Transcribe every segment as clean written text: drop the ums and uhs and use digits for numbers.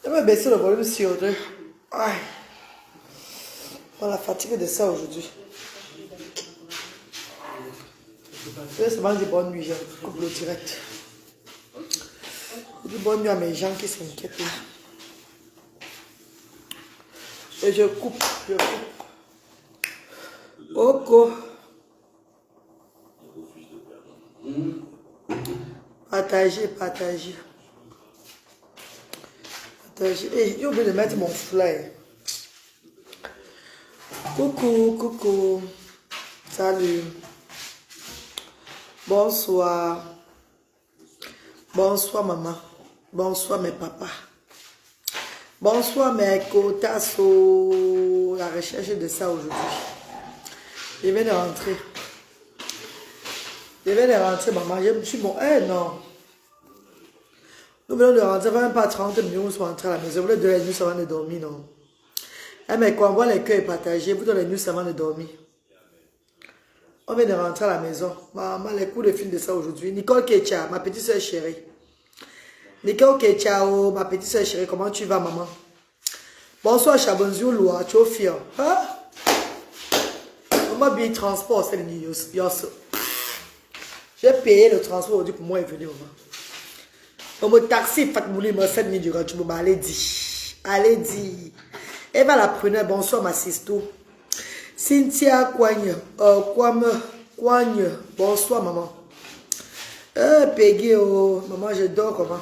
Je vais baisser le volume sur deux. Aïe. On a fatigué de ça aujourd'hui. Je vais seulement dire bonne nuit, je coupe le direct. Je dis bonne nuit à mes gens qui s'inquiètent. Et je coupe, je coupe. Coco. Partagez, partagez. Partagez. Et j'ai oublié de mettre mon flair. Coucou, coucou. Salut. Bonsoir. Bonsoir, maman. Bonsoir, mes papas. Bonsoir, mes cotassos. La recherche de ça aujourd'hui. Je viens de rentrer. Je viens de rentrer, maman. Je me suis bon. Eh non. Nous venons de rentrer, même pas 30 minutes, nous sommes rentrés à la maison. Vous voulez de la nuit avant de dormir, non? Eh, mais quand on voit les cœurs partagés, vous donnez la nuit avant de dormir. On vient de rentrer à la maison. Maman, les coups de fil de ça aujourd'hui. Nicole Kecha, ma petite soeur chérie. Nicole Kecha, oh, ma petite soeur chérie, comment tu vas, maman? Bonsoir, Chabonzou, Loua, tu es fier. Hein? Maman, bien transport, c'est le news. J'ai payé le transport aujourd'hui pour moi et venir, maman. Dans mon taxi, Fat Mouli, moi, 7 minutes durant, tu m'as allez dire. Allez dire. Eva la preneur, bonsoir, ma sisto. Cynthia Kouagne, Kouagne, bonsoir, maman. Peggy, oh, maman, je dors comment?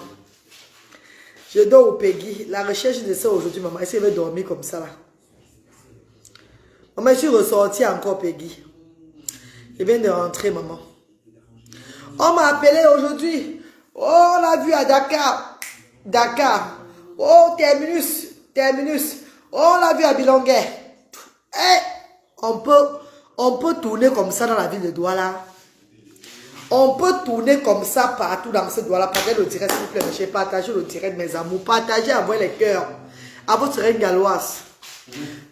Je dors au Peggy. La recherche de ça aujourd'hui, maman, est-ce qu'elle veut dormir comme ça, là? Maman, je suis ressortie encore, Peggy. Je viens de rentrer, maman. On m'a appelé aujourd'hui. Oh, on l'a vu à Dakar. Dakar. Oh, terminus. Terminus. Oh, on l'a vu à Bilonguet. Eh, on peut tourner comme ça dans la ville de Douala. On peut tourner comme ça partout dans ce Douala. Partagez le direct, s'il vous plaît, monsieur. Partagez le direct, mes amours. Partagez, envoyez les cœurs à votre reine galloise.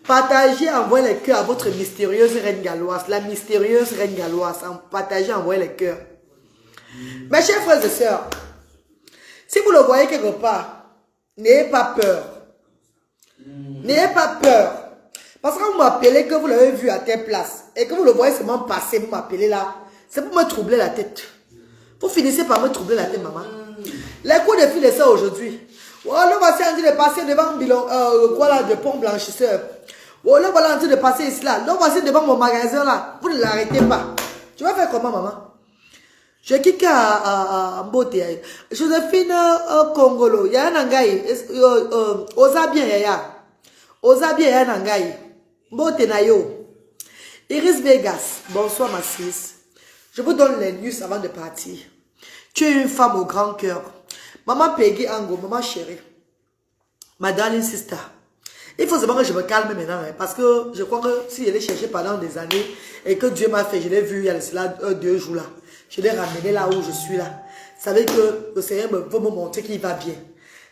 Partagez, envoyez les cœurs à votre mystérieuse reine galloise. La mystérieuse reine galloise. Partagez, envoyez les cœurs. Mes chers frères et sœurs, si vous le voyez quelque part, n'ayez pas peur. N'ayez pas peur. Parce que vous m'appelez, que vous l'avez vu à telle place, et que vous le voyez seulement passer, vous m'appelez là, c'est pour me troubler la tête. Vous finissez par me troubler la tête, maman. Les coups de fil de ça aujourd'hui. Oh, là, voici en train de passer devant le pont blanchisseur. Oh, là, voilà en train de passer ici, là. Là, voici devant mon magasin, là. Vous ne l'arrêtez pas. Tu vas faire comment, maman? Je quitte à Mbote. Joséphine Congolo. Il y a un angaï. Osa bien, yaya. Osa bien, yaya nangaï. Mbote nayo. Iris Vegas. Bonsoir, ma sis. Je vous donne les news avant de partir. Tu es une femme au grand cœur. Maman Peggy Ango, maman chérie. Ma darling sister. Il faut savoir que je me calme maintenant. Hein, parce que je crois que si je l'ai cherché pendant des années et que Dieu m'a fait, je l'ai vu il y a cela 2 jours là. Je l'ai ramené là où je suis là. Ça veut dire que le Seigneur veut me montrer qu'il va bien.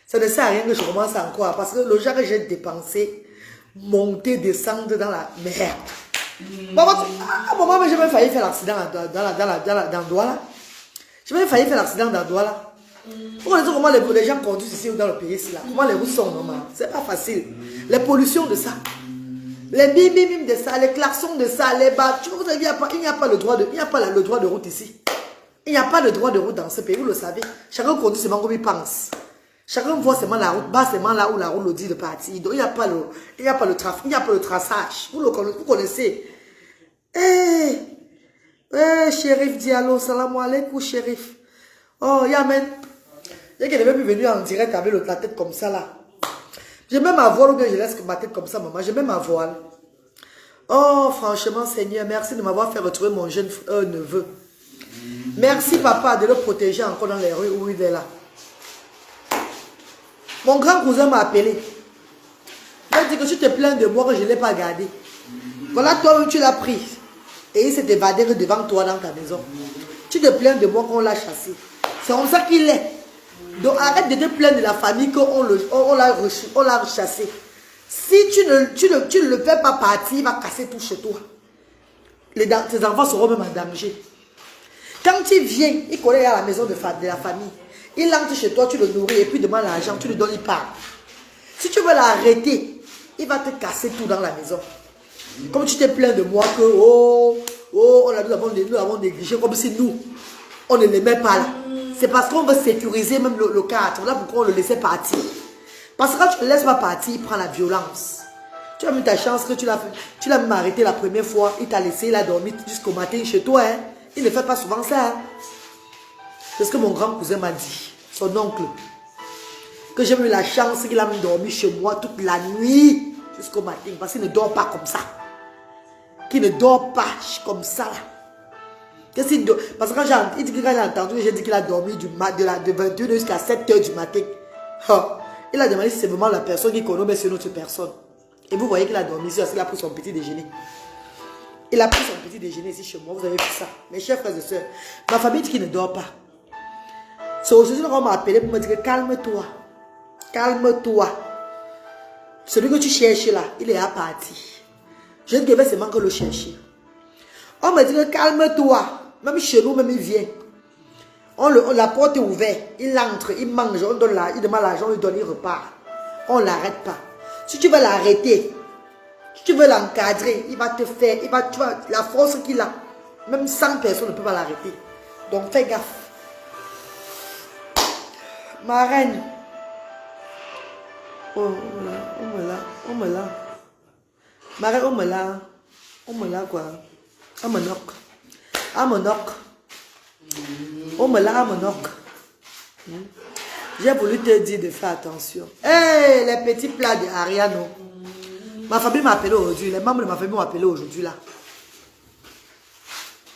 Ça ne sert à rien que je commence encore. Parce que le genre que j'ai dépensé, monter, descendre dans la merde. Maman, à un moment, j'ai même failli faire l'accident dans Douala. J'ai même failli faire l'accident dans Douala. Pour les autres, comment les gens conduisent ici ou dans le pays ici là. Comment les routes sont normales. C'est pas facile. Les pollutions de ça. Les bim de ça, les klaxons de ça, les bas. Tu vois, il n'y a pas le droit de route ici. Il n'y a pas le droit de route dans ce pays, vous le savez. Chacun conduit seulement comme il pense. Chacun voit seulement la route, bas seulement là où la route le dit de partir. Donc il n'y a pas le trafic, il n'y a pas le traçage. Vous connaissez. Shérif Diallo, salam alaikum, Shérif. Oh, Yamen. Il y a qui devait plus venir en direct avec la tête comme ça là. J'ai même ma voile ou bien je laisse ma tête comme ça, maman. J'ai même ma voile. Oh, franchement, Seigneur, merci de m'avoir fait retrouver mon jeune neveu. Merci, papa, de le protéger encore dans les rues où il est là. Mon grand cousin m'a appelé. Il m'a dit que tu te plains de moi que je ne l'ai pas gardé. Voilà, toi-même, tu l'as pris. Et il s'est évadé devant toi dans ta maison. Tu te plains de moi qu'on l'a chassé. C'est comme ça qu'il est. Donc arrête de te plaindre de la famille qu'on l'a chassé. Si tu ne le fais pas partir, il va casser tout chez toi. Tes enfants seront même en danger. Quand il vient, il connaît à la maison de la famille. Il entre chez toi, tu le nourris et puis demande l'argent, tu lui donnes, il part. Si tu veux l'arrêter, il va te casser tout dans la maison. Comme tu t'es plaint de moi que, nous avons négligé, comme si nous, on ne l'aimait pas là. C'est parce qu'on veut sécuriser même le cadre. Voilà pourquoi on le laissait partir. Parce que quand tu ne le laisses pas partir, il prend la violence. Tu as mis ta chance que tu l'as même arrêté la première fois. Il t'a laissé, il a dormi jusqu'au matin chez toi. Hein. Il ne fait pas souvent ça. Hein. C'est ce que mon grand cousin m'a dit. Son oncle. Que j'ai eu la chance qu'il a même dormi chez moi toute la nuit jusqu'au matin. Parce qu'il ne dort pas comme ça. Qu'il ne dort pas comme ça. Parce que quand j'ai entendu, j'ai dit qu'il a dormi de 21h jusqu'à 7h du matin. Il a demandé si c'est vraiment la personne qui connaît, mais c'est une autre personne. Et vous voyez qu'il a dormi ici, parce qu'il a pris son petit déjeuner. Il a pris son petit déjeuner ici chez moi, vous avez vu ça. Mes chers frères et sœurs, ma famille dit qu'il ne dort pas. C'est aujourd'hui qu'on m'a appelé pour me dire calme-toi. Calme-toi. Celui que tu cherches là, il est à partir. Je ne devais seulement que le chercher. On me dit que calme-toi. Même chez nous, même il vient. La porte est ouverte. Il entre, il mange, il demande l'argent, on lui donne, il repart. On ne l'arrête pas. Si tu veux l'arrêter, si tu veux l'encadrer, il va te faire, tu vois, la force qu'il a. Même 100 personnes ne peuvent pas l'arrêter. Donc fais gaffe. Ma reine. Oh là. Ma reine, on me l'a quoi. On me knock. J'ai voulu te dire de faire attention. Hey, les petits plats de Ariano. Ma famille m'a appelé aujourd'hui. Les membres de ma famille m'ont appelé aujourd'hui là.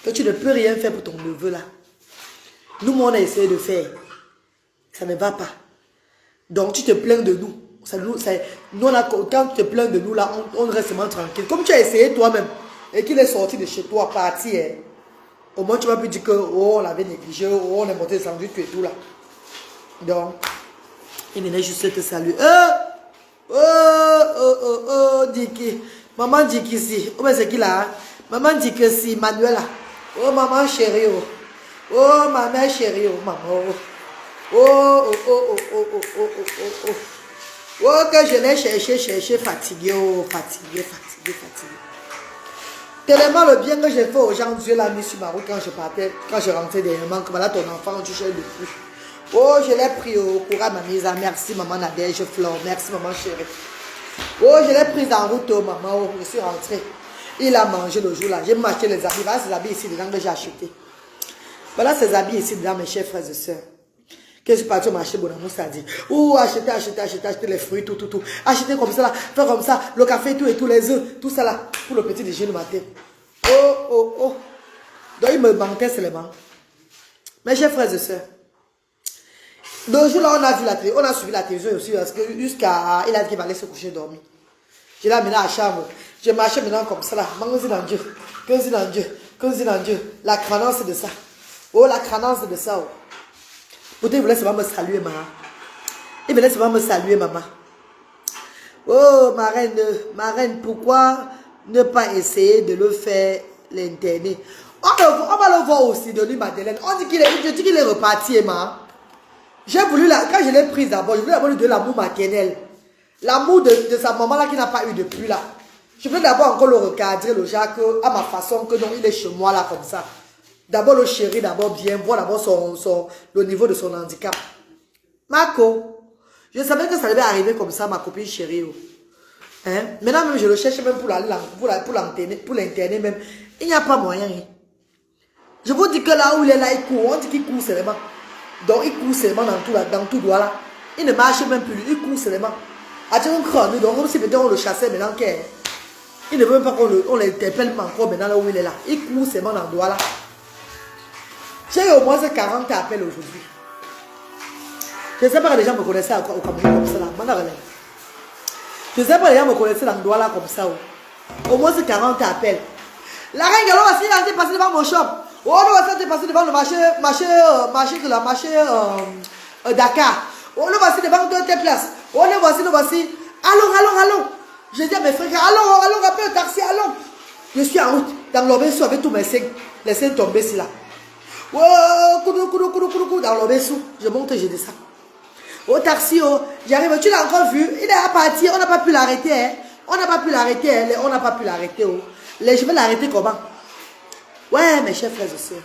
Que tu ne peux rien faire pour ton neveu là. Nous, on a essayé de faire. Ça ne va pas. Donc tu te plains de nous. Quand tu te plains de nous là, on reste vraiment tranquille. Comme tu as essayé toi-même et qu'il est sorti de chez toi, parti. Hein, au moins tu vas plus dire que on l'avait négligé, on est monté sans doute et tout là. Donc, il venait juste te saluer. Diki. Maman dit qu'ici. Oh, mais c'est qui là? Maman dit que si, Manuela. Oh, maman chérie. Oh, ma mère chérie. Oh, maman. Oh, que je l'ai cherché, fatigué. Oh, fatigué. Tellement le bien que j'ai fait aux gens, Dieu l'a mis sur ma route quand je partais, quand je rentrais dernièrement. Comme là, ton enfant, tu cherches le plus. Oh, je l'ai pris au courant, ma mise. Merci, maman Nadège Flore. Merci, maman chérie. Oh, je l'ai prise en route, oh, maman. Oh, je suis rentrée. Il a mangé le jour là. J'ai acheté les habits. Voilà ces habits ici dedans que j'ai acheté. Voilà ces habits ici dedans, mes chers frères et sœurs. Que je suis parti au marché, bon amour, ça dit. Oh, acheter les fruits, tout. Acheter comme ça là, faire comme ça, le café, tout et tout, les œufs, tout ça là, pour le petit déjeuner le matin. Oh. Donc il me manquait seulement. Mes chers frères et sœurs. Le jour là, on a suivi la télévision aussi, parce que jusqu'à, il a dit qu'il va aller se coucher dormir. Je l'ai amené à la chambre. Je marchais maintenant comme ça là, magasin dans Dieu, que dans Dieu. La cranance de ça. Oh, la cranance de ça. Oh. Pourtant, il voulait seulement me saluer, maman. Oh, ma reine, pourquoi ne pas essayer de le faire l'interner? On va le voir aussi, de lui, Madeleine. On dit qu'il est reparti, maman. J'ai voulu, quand je l'ai prise d'abord, je voulais d'abord lui donner l'amour maternel. L'amour de sa maman là qui n'a pas eu depuis là. Je voulais d'abord encore le recadrer, le Jacques, à ma façon, que non, il est chez moi là, comme ça. D'abord le chéri, d'abord bien, voir d'abord le niveau de son handicap. Marco, je savais que ça devait arriver comme ça, ma copine chérie. Hein? Maintenant même, je le cherche même pour l'interner même. Il n'y a pas moyen. Hein? Je vous dis que là où il est là, il court. On dit qu'il court seulement. Donc il court seulement dans tout doigt là. Il ne marche même plus, il court seulement. Donc comme si peut-être on le chassait maintenant. Il ne veut même pas qu'on l'interpelle encore maintenant là où il est là. Il court seulement dans le doigt là. J'ai eu au moins 40 appels aujourd'hui. Je ne sais pas que les gens me connaissaient au Cameroun comme ça là. Je ne sais pas que les gens me connaissaient dans le doigt là comme ça. Au moins 40 appels. La reine Gallo aussi elle est passée devant mon shop. Oh non, elle est passée devant le marché Dakar. Oh le voici devant tes places. Oh le voici. Allons. Je dis à mes frères, allons, rappelle le taxi, allons. Je suis en route, dans l'obéissou avec tous mes seins. Les seins tombés ici là. Oh, dans l'obéissou. Je monte et je descends. Au taxi, oh, j'arrive, tu l'as encore vu, il est à partir, on n'a pas pu l'arrêter, hein. On n'a pas pu l'arrêter, hein. On n'a pas pu l'arrêter, oh. Je vais l'arrêter comment? Ouais, mes chers frères et sœurs.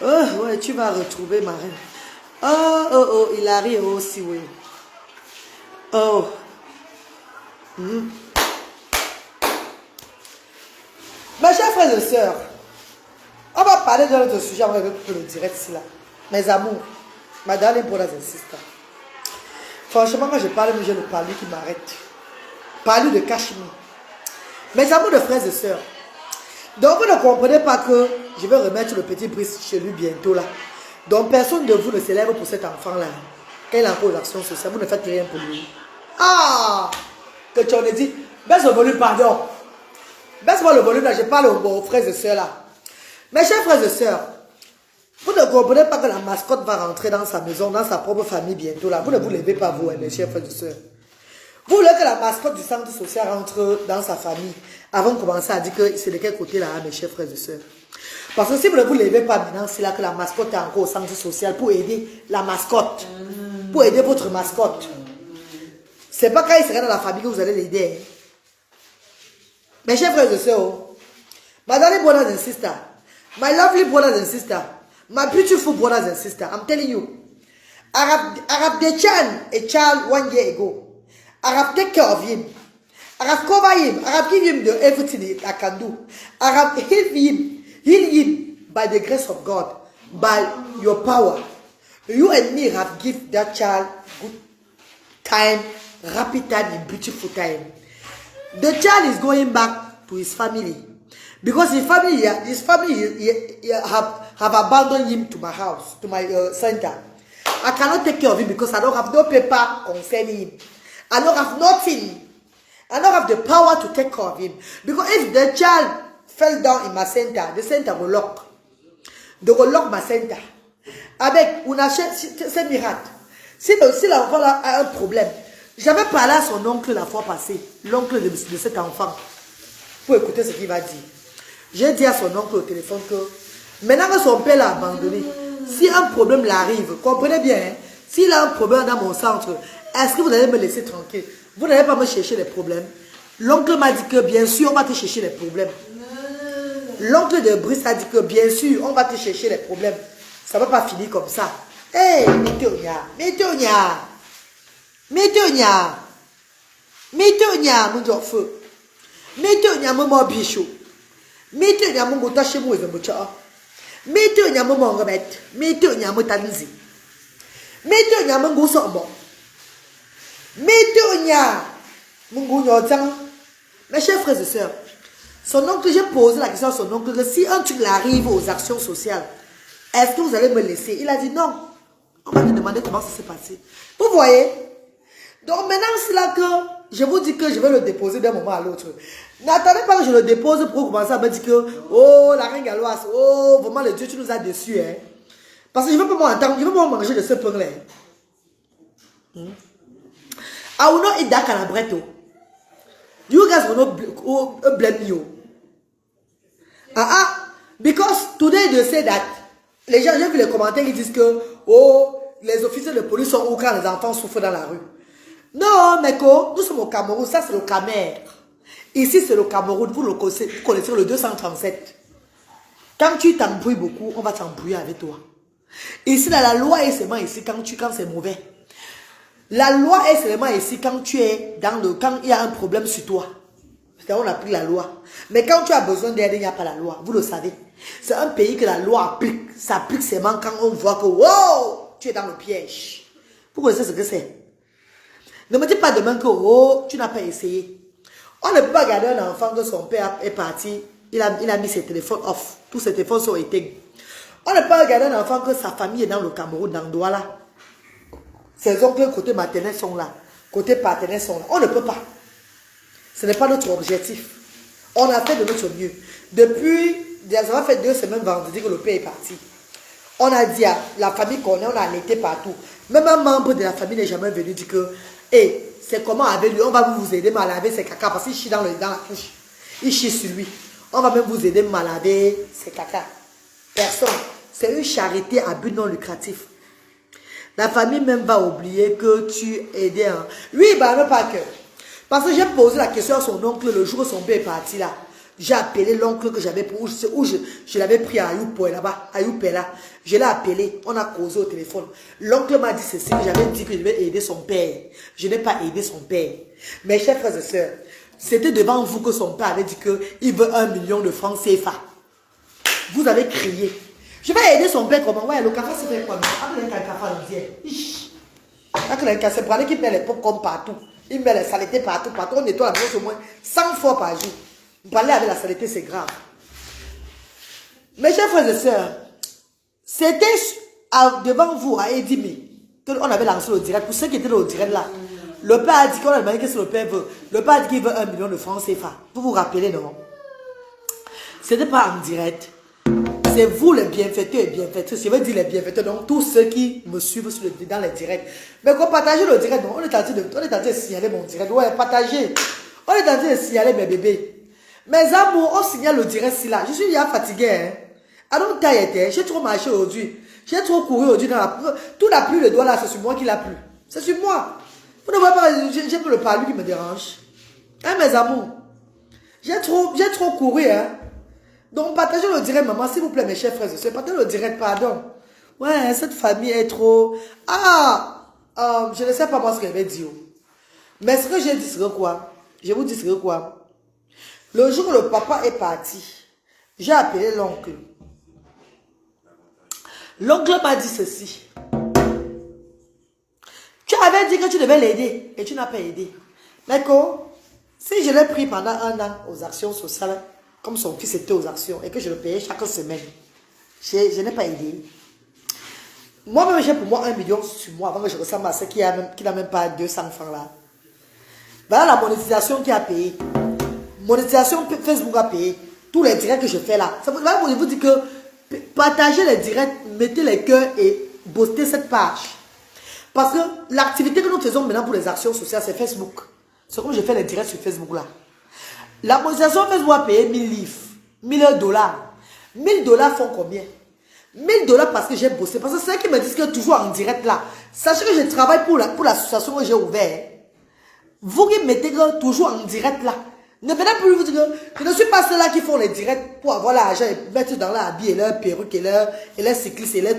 Oh, ouais, tu vas retrouver ma reine. Oh, oh, oh, il arrive aussi, oui. Oh. Mes chers frères et sœurs, on va parler de notre sujet avec le direct ici là. Mes amours, ma darling brothers and sisters. Franchement, quand je parle, j'ai le parler qui m'arrête. Parler de Cachemire. Mes amours de frères et sœurs. Donc vous ne comprenez pas que je vais remettre le petit Brice chez lui bientôt là. Donc personne de vous ne s'élève pour cet enfant là. Quand il a encore l'action sociale, vous ne faites rien pour lui. Ah! Que tu en aies dit, baisse le volume, pardon. Baisse-moi le volume là, je parle aux frères et sœurs là. Mes chers frères et sœurs, vous ne comprenez pas que la mascotte va rentrer dans sa maison, dans sa propre famille bientôt là. Vous ne vous levez pas vous, mes chers frères et sœurs. Vous voulez que la mascotte du centre social rentre dans sa famille avant de commencer à dire que c'est de quel côté là, mes chers frères et sœurs. Parce que si vous ne vous levez pas maintenant, c'est là que la mascotte est encore au centre social pour aider la mascotte. Pour aider votre mascotte. C'est pas quand il sera dans la famille que vous allez l'aider. Mes chers frères et sœurs, oh, my darling brothers and sisters, my lovely brothers and sisters, my beautiful brothers and sisters, I'm telling you, I have the child 1 year ago. I have taken care of him. I have covered him. I have given him everything I can do. I have healed him by the grace of God, by your power. You and me have given that child good time, rapid time, and beautiful time. The child is going back to his family because his family have abandoned him to my house, to my center. I cannot take care of him because I don't have no paper concerning him. I don't have nothing. I don't have the power to take care of him. Because if the child fell down in my center, the center will lock. They will lock my center. Avec une c'est miracle. Si l'enfant a un problème, j'avais parlé à son oncle la fois passée, l'oncle de cet enfant, pour écouter ce qu'il va dire. J'ai dit à son oncle au téléphone que maintenant que son père l'a abandonné, si un problème l'arrive, comprenez bien, hein, s'il a un problème dans mon centre, est-ce que vous allez me laisser tranquille? Vous n'allez pas me chercher les problèmes. L'oncle m'a dit que bien sûr, on va te chercher les problèmes. L'oncle de Brice a dit que bien sûr, on va te chercher les problèmes. Ça ne va pas finir comme ça. Hé, Métonia, mon Dieu, feu. Métonia, mon bichot. Métonia, mon gotache, mon émocha. Métonia, mon remettre. Métonia, mon tanzi. Métonia, mon goussambo. Métonia, mon gougnotan. Mes chers frères et sœurs, son oncle, j'ai posé la question à son oncle, si un truc arrive aux actions sociales, est-ce que vous allez me laisser? Il a dit non. On va lui demander comment ça s'est passé. Vous voyez? Donc maintenant, c'est là que je vous dis que je vais le déposer d'un moment à l'autre. N'attendez pas que je le dépose pour commencer à me dire que, oh, la reine galloise, oh, vraiment le Dieu, tu nous as déçus. Hein? Parce que je ne veux pas m'entendre, je ne veux pas manger de ce pain-là. I will not eat that calabretto. You guys will not blame you. Because today they say that les gens, j'ai vu les commentaires, ils disent que oh, les officiers de police sont où quand les enfants souffrent dans la rue. Non, Meko, nous sommes au Cameroun, ça c'est le Camer. Ici c'est le Cameroun, vous connaissez le 237. Quand tu t'embrouilles beaucoup, on va t'embrouiller avec toi. Ici, là, la loi est seulement ici quand c'est mauvais. La loi est seulement ici quand tu es quand il y a un problème sur toi. On a pris la loi. Mais quand tu as besoin d'aide, il n'y a pas la loi. Vous le savez. C'est un pays que la loi applique. Ça applique seulement quand on voit que wow, tu es dans le piège. Vous connaissez ce que c'est? Ne me dis pas demain que oh, tu n'as pas essayé. On ne peut pas garder un enfant que son père est parti. Il a mis ses téléphones off. Tous ses téléphones sont éteints. On ne peut pas garder un enfant que sa famille est dans le Cameroun, dans Douala. Ses oncles côté maternel sont là. Côté paternel sont là. On ne peut pas. Ce n'est pas notre objectif. On a fait de notre mieux. Depuis, ça va faire 2 semaines vendredi que le père est parti. On a dit à la famille qu'on est, on a alerté partout. Même un membre de la famille n'est jamais venu dire que hey, c'est comment avec lui, on va vous aider à laver ses caca parce qu'il chie dans la couche. Il chie sur lui. On va même vous aider à laver ses caca. Personne. C'est une charité à but non lucratif. La famille même va oublier que tu aidais. Hein. Lui, bah, non, pas que. Parce que j'ai posé la question à son oncle le jour où son père est parti là. J'ai appelé l'oncle que j'avais pour où je l'avais pris à Ayoupo là-bas, Ayoupo là. Je l'ai appelé, on a causé au téléphone. L'oncle m'a dit ceci, que j'avais dit que je devais aider son père. Je n'ai pas aidé son père. Mes chers frères et sœurs, c'était devant vous que son père avait dit qu'il veut 1 million de francs CFA. Vous avez crié. Je vais aider son père comment? Ouais, le café c'est fait quoi? Après, il y a un café à l'hier. Après, il y a un café, c'est qu'il met les pop-corn partout. Il met les saletés partout, partout. On nettoie la maison au moins 100 fois par jour. Parler avec la saleté, c'est grave. Mes chers frères et sœurs, c'était devant vous à Edimi qu'on avait lancé le direct. Pour ceux qui étaient dans le direct là, le père a dit qu'on a demandé qu'est-ce que le père veut. Le père a dit qu'il veut 1 million de francs CFA. Vous vous rappelez, non? Ce n'était pas en direct. C'est vous les bienfaiteurs et bienfaiteuses. Je veux dire les bienfaiteurs, donc tous ceux qui me suivent dans les directs. Mais quand partagez le direct, non, on est en train de signaler mon direct. Ouais, partagez. On est en train de signaler mes bébés. Mes amours, on signale le direct si là. Je suis déjà fatigué. Hein. Alors, j'ai trop marché aujourd'hui. J'ai trop couru aujourd'hui. Tout n'a plus le doigt là, c'est sur moi qui l'a plu. C'est sur moi. Vous ne voyez pas, j'ai le parlu qui me dérange. Hein, mes amours. J'ai trop couru. Hein. Donc, partagez le direct, maman, s'il vous plaît, mes chers frères et sœurs. Partagez le direct, pardon. Ouais, cette famille est trop... je ne sais pas moi ce qu'elle va dire. Mais ce que j'ai dit, c'est quoi? Je vous dis, c'est quoi? Le jour où le papa est parti, j'ai appelé l'oncle. L'oncle m'a dit ceci. Tu avais dit que tu devais l'aider et tu n'as pas aidé. D'accord? Si je l'ai pris pendant 1 an aux actions sociales, comme son fils était aux actions et que je le payais chaque semaine, je n'ai pas aidé. Moi-même, j'ai pour moi 1 million sur moi avant que je ressemble à ceux qui n'a même pas 200 francs là. Voilà la monétisation qui a payé. Monétisation Facebook a payé. Tous les directs que je fais là. Ça vous dire que partagez les directs, mettez les cœurs et boostez cette page. Parce que l'activité que nous faisons maintenant pour les actions sociales, c'est Facebook. C'est comme je fais les directs sur Facebook là. La monétisation Facebook a payé 1000 livres, 1000 dollars. 1000 dollars font combien? 1000 dollars parce que j'ai bossé. Parce que c'est eux qui me disent que toujours en direct là. Sachez que je travaille pour l'association que j'ai ouverte. Vous qui mettez toujours en direct là. Ne venez plus vous dire que je ne suis pas ceux-là qui font les directs pour avoir l'argent et mettre dans leur habit et leur perruque et leur cycliste et leur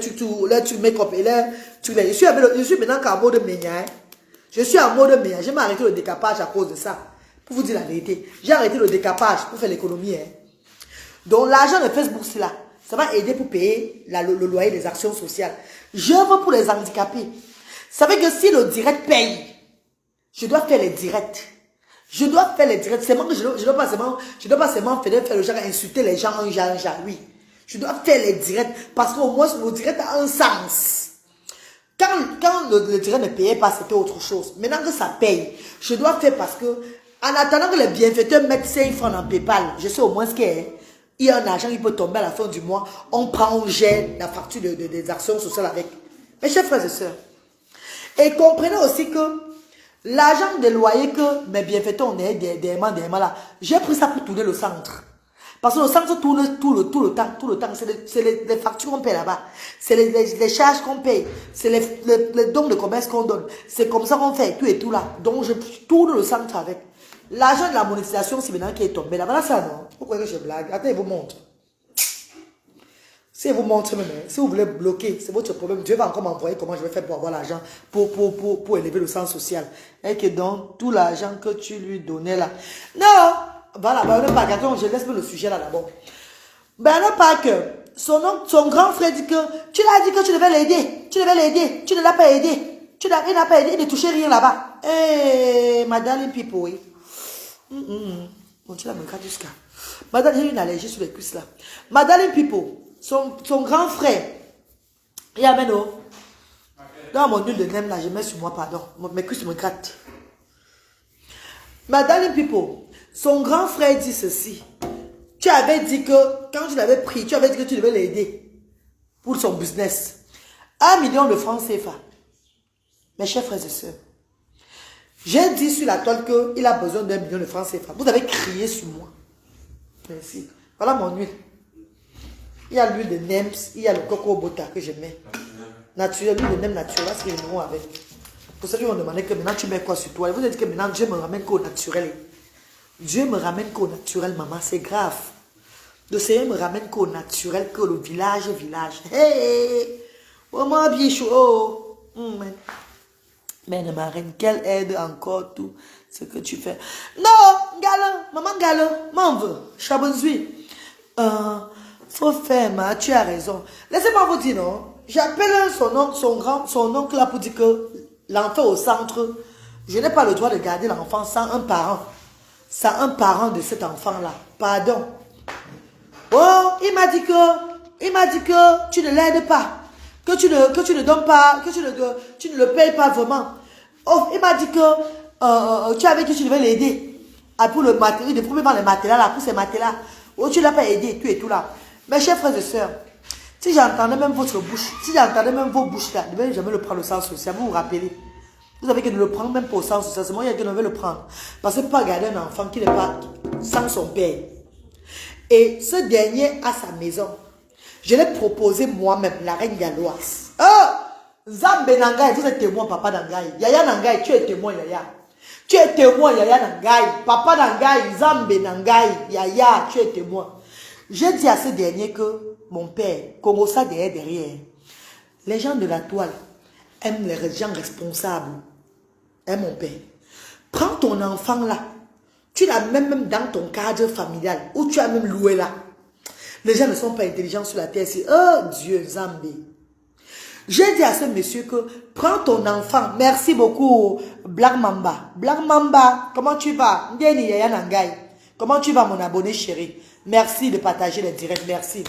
make-up et leur truc. Je suis maintenant qu'en mode ménia. Je suis en mode ménia. J'ai arrêté le décapage à cause de ça. Pour vous dire la vérité. J'ai arrêté le décapage pour faire l'économie. Hein. Donc l'argent de Facebook, c'est là. Ça va aider pour payer le loyer des actions sociales. J'œuvre pour les handicapés. Ça veut dire que si le direct paye, je dois faire les directs. Je dois faire les directs. C'est moi que je dois pas seulement faire le genre insulter les gens en genre, oui. Je dois faire les directs parce qu'au moins le direct a un sens. Quand le direct ne payait pas, c'était autre chose. Maintenant que ça paye, je dois faire parce que en attendant que les bienfaiteurs mettent 5 francs dans PayPal, je sais au moins ce qu'il y a un argent qui peut tomber à la fin du mois. On gère la facture des actions sociales avec. Mes chers frères et sœurs. Et comprenez aussi que l'argent des loyers que mes bienfaiteurs ont des mains là, j'ai pris ça pour tourner le centre. Parce que le centre tourne tout le temps. C'est les factures qu'on paye là-bas. C'est les charges qu'on paye. C'est les dons de commerce qu'on donne. C'est comme ça qu'on fait tout et tout là. Donc je tourne le centre avec. L'argent de la monétisation, c'est maintenant qui est tombé. Là, voilà ça, non? Vous croyez que je blague? Attends, je vous montre. Si je vous montre même, si vous voulez bloquer, c'est votre problème. Dieu va encore m'envoyer comment je vais faire pour avoir l'argent, pour élever le sens social. Et que donc, tout l'argent que tu lui donnais là. Non! Voilà, ben, pas attends, je laisse le sujet là d'abord. Ben, pas que son grand frère dit que tu l'as dit que tu devais l'aider. Tu ne l'as pas aidé. Il n'a pas aidé, il ne touchait rien là-bas. Eh, madame Pipo, oui. Mon Dieu, là, me regarde jusqu'à. Madame, j'ai une allergie sur les cuisses là. Madame Pipo, son grand frère, il amène dans mon huile de nem là, je mets sur moi, pardon. Mes cuisses me grattent. Madame Pipo, son grand frère dit ceci. Tu avais dit que, quand tu l'avais pris, tu avais dit que tu devais l'aider pour son business. 1 million de francs CFA. Mes chers frères et sœurs, j'ai dit sur la toile qu'il a besoin d'1 million de francs CFA. Vous avez crié sur moi. Merci. Voilà mon huile. Il y a l'huile de Nems, il y a le coco bota que je mets. Naturel, lui, le même naturel, parce qu'il est bon avec. Pour ça, ils vont demander que maintenant tu mets quoi sur toi. Ils vous ont dit que maintenant Dieu me ramène qu'au naturel. Dieu me ramène qu'au naturel, maman, c'est grave. Le Seigneur me ramène qu'au naturel, que le village. Hey! Oh, moi, bien chaud. Mais ma reine, quelle aide encore tout ce que tu fais. Non, Galo, maman Galo, m'en veux. Chabonzui. Faut faire, tu as raison. Laissez-moi vous dire, non. J'appelle son oncle là pour dire que l'enfant au centre, je n'ai pas le droit de garder l'enfant sans un parent. Sans un parent de cet enfant-là. Pardon. Oh, il m'a dit que tu ne l'aides pas. Que tu ne donnes pas, que tu ne le payes pas vraiment. Oh, il m'a dit que tu avais dit que tu devais l'aider. Pour le matériel, de premier les matelas là, pour ces matelas. Oh, tu ne l'as pas aidé, tout et tout là. Mes chers frères et sœurs, si j'entendais même votre bouche, si j'entendais même vos bouches là, je ne vais jamais le prendre au sens social, vous vous rappelez. Vous savez que ne le prendre même pas au sens social, c'est moi qui devais le prendre. Parce que pas garder un enfant qui n'est pas sans son père. Et ce dernier a sa maison. Je l'ai proposé moi-même, la reine galloise. Oh! Zambé Nangaï, vous êtes témoin, papa Nangaï. Yaya Nangaï, tu es témoin, Yaya. Tu es témoin, Yaya Nangaï. Papa Nangaï, Zambé Nangaï, Yaya, tu es témoin. J'ai dit à ce dernier que mon père, Kongosa derrière, les gens de la toile aiment les gens responsables. Hein, mon père? Prends ton enfant là. Tu l'as même dans ton cadre familial, où tu as même loué là. Les gens ne sont pas intelligents sur la terre. Oh Dieu, Zambé. J'ai dit à ce monsieur que prends ton enfant. Merci beaucoup, Black Mamba. Black Mamba, comment tu vas? Ndeni Yaya Nangaï. Comment tu vas, mon abonné chéri? Merci de partager les directs. Merci.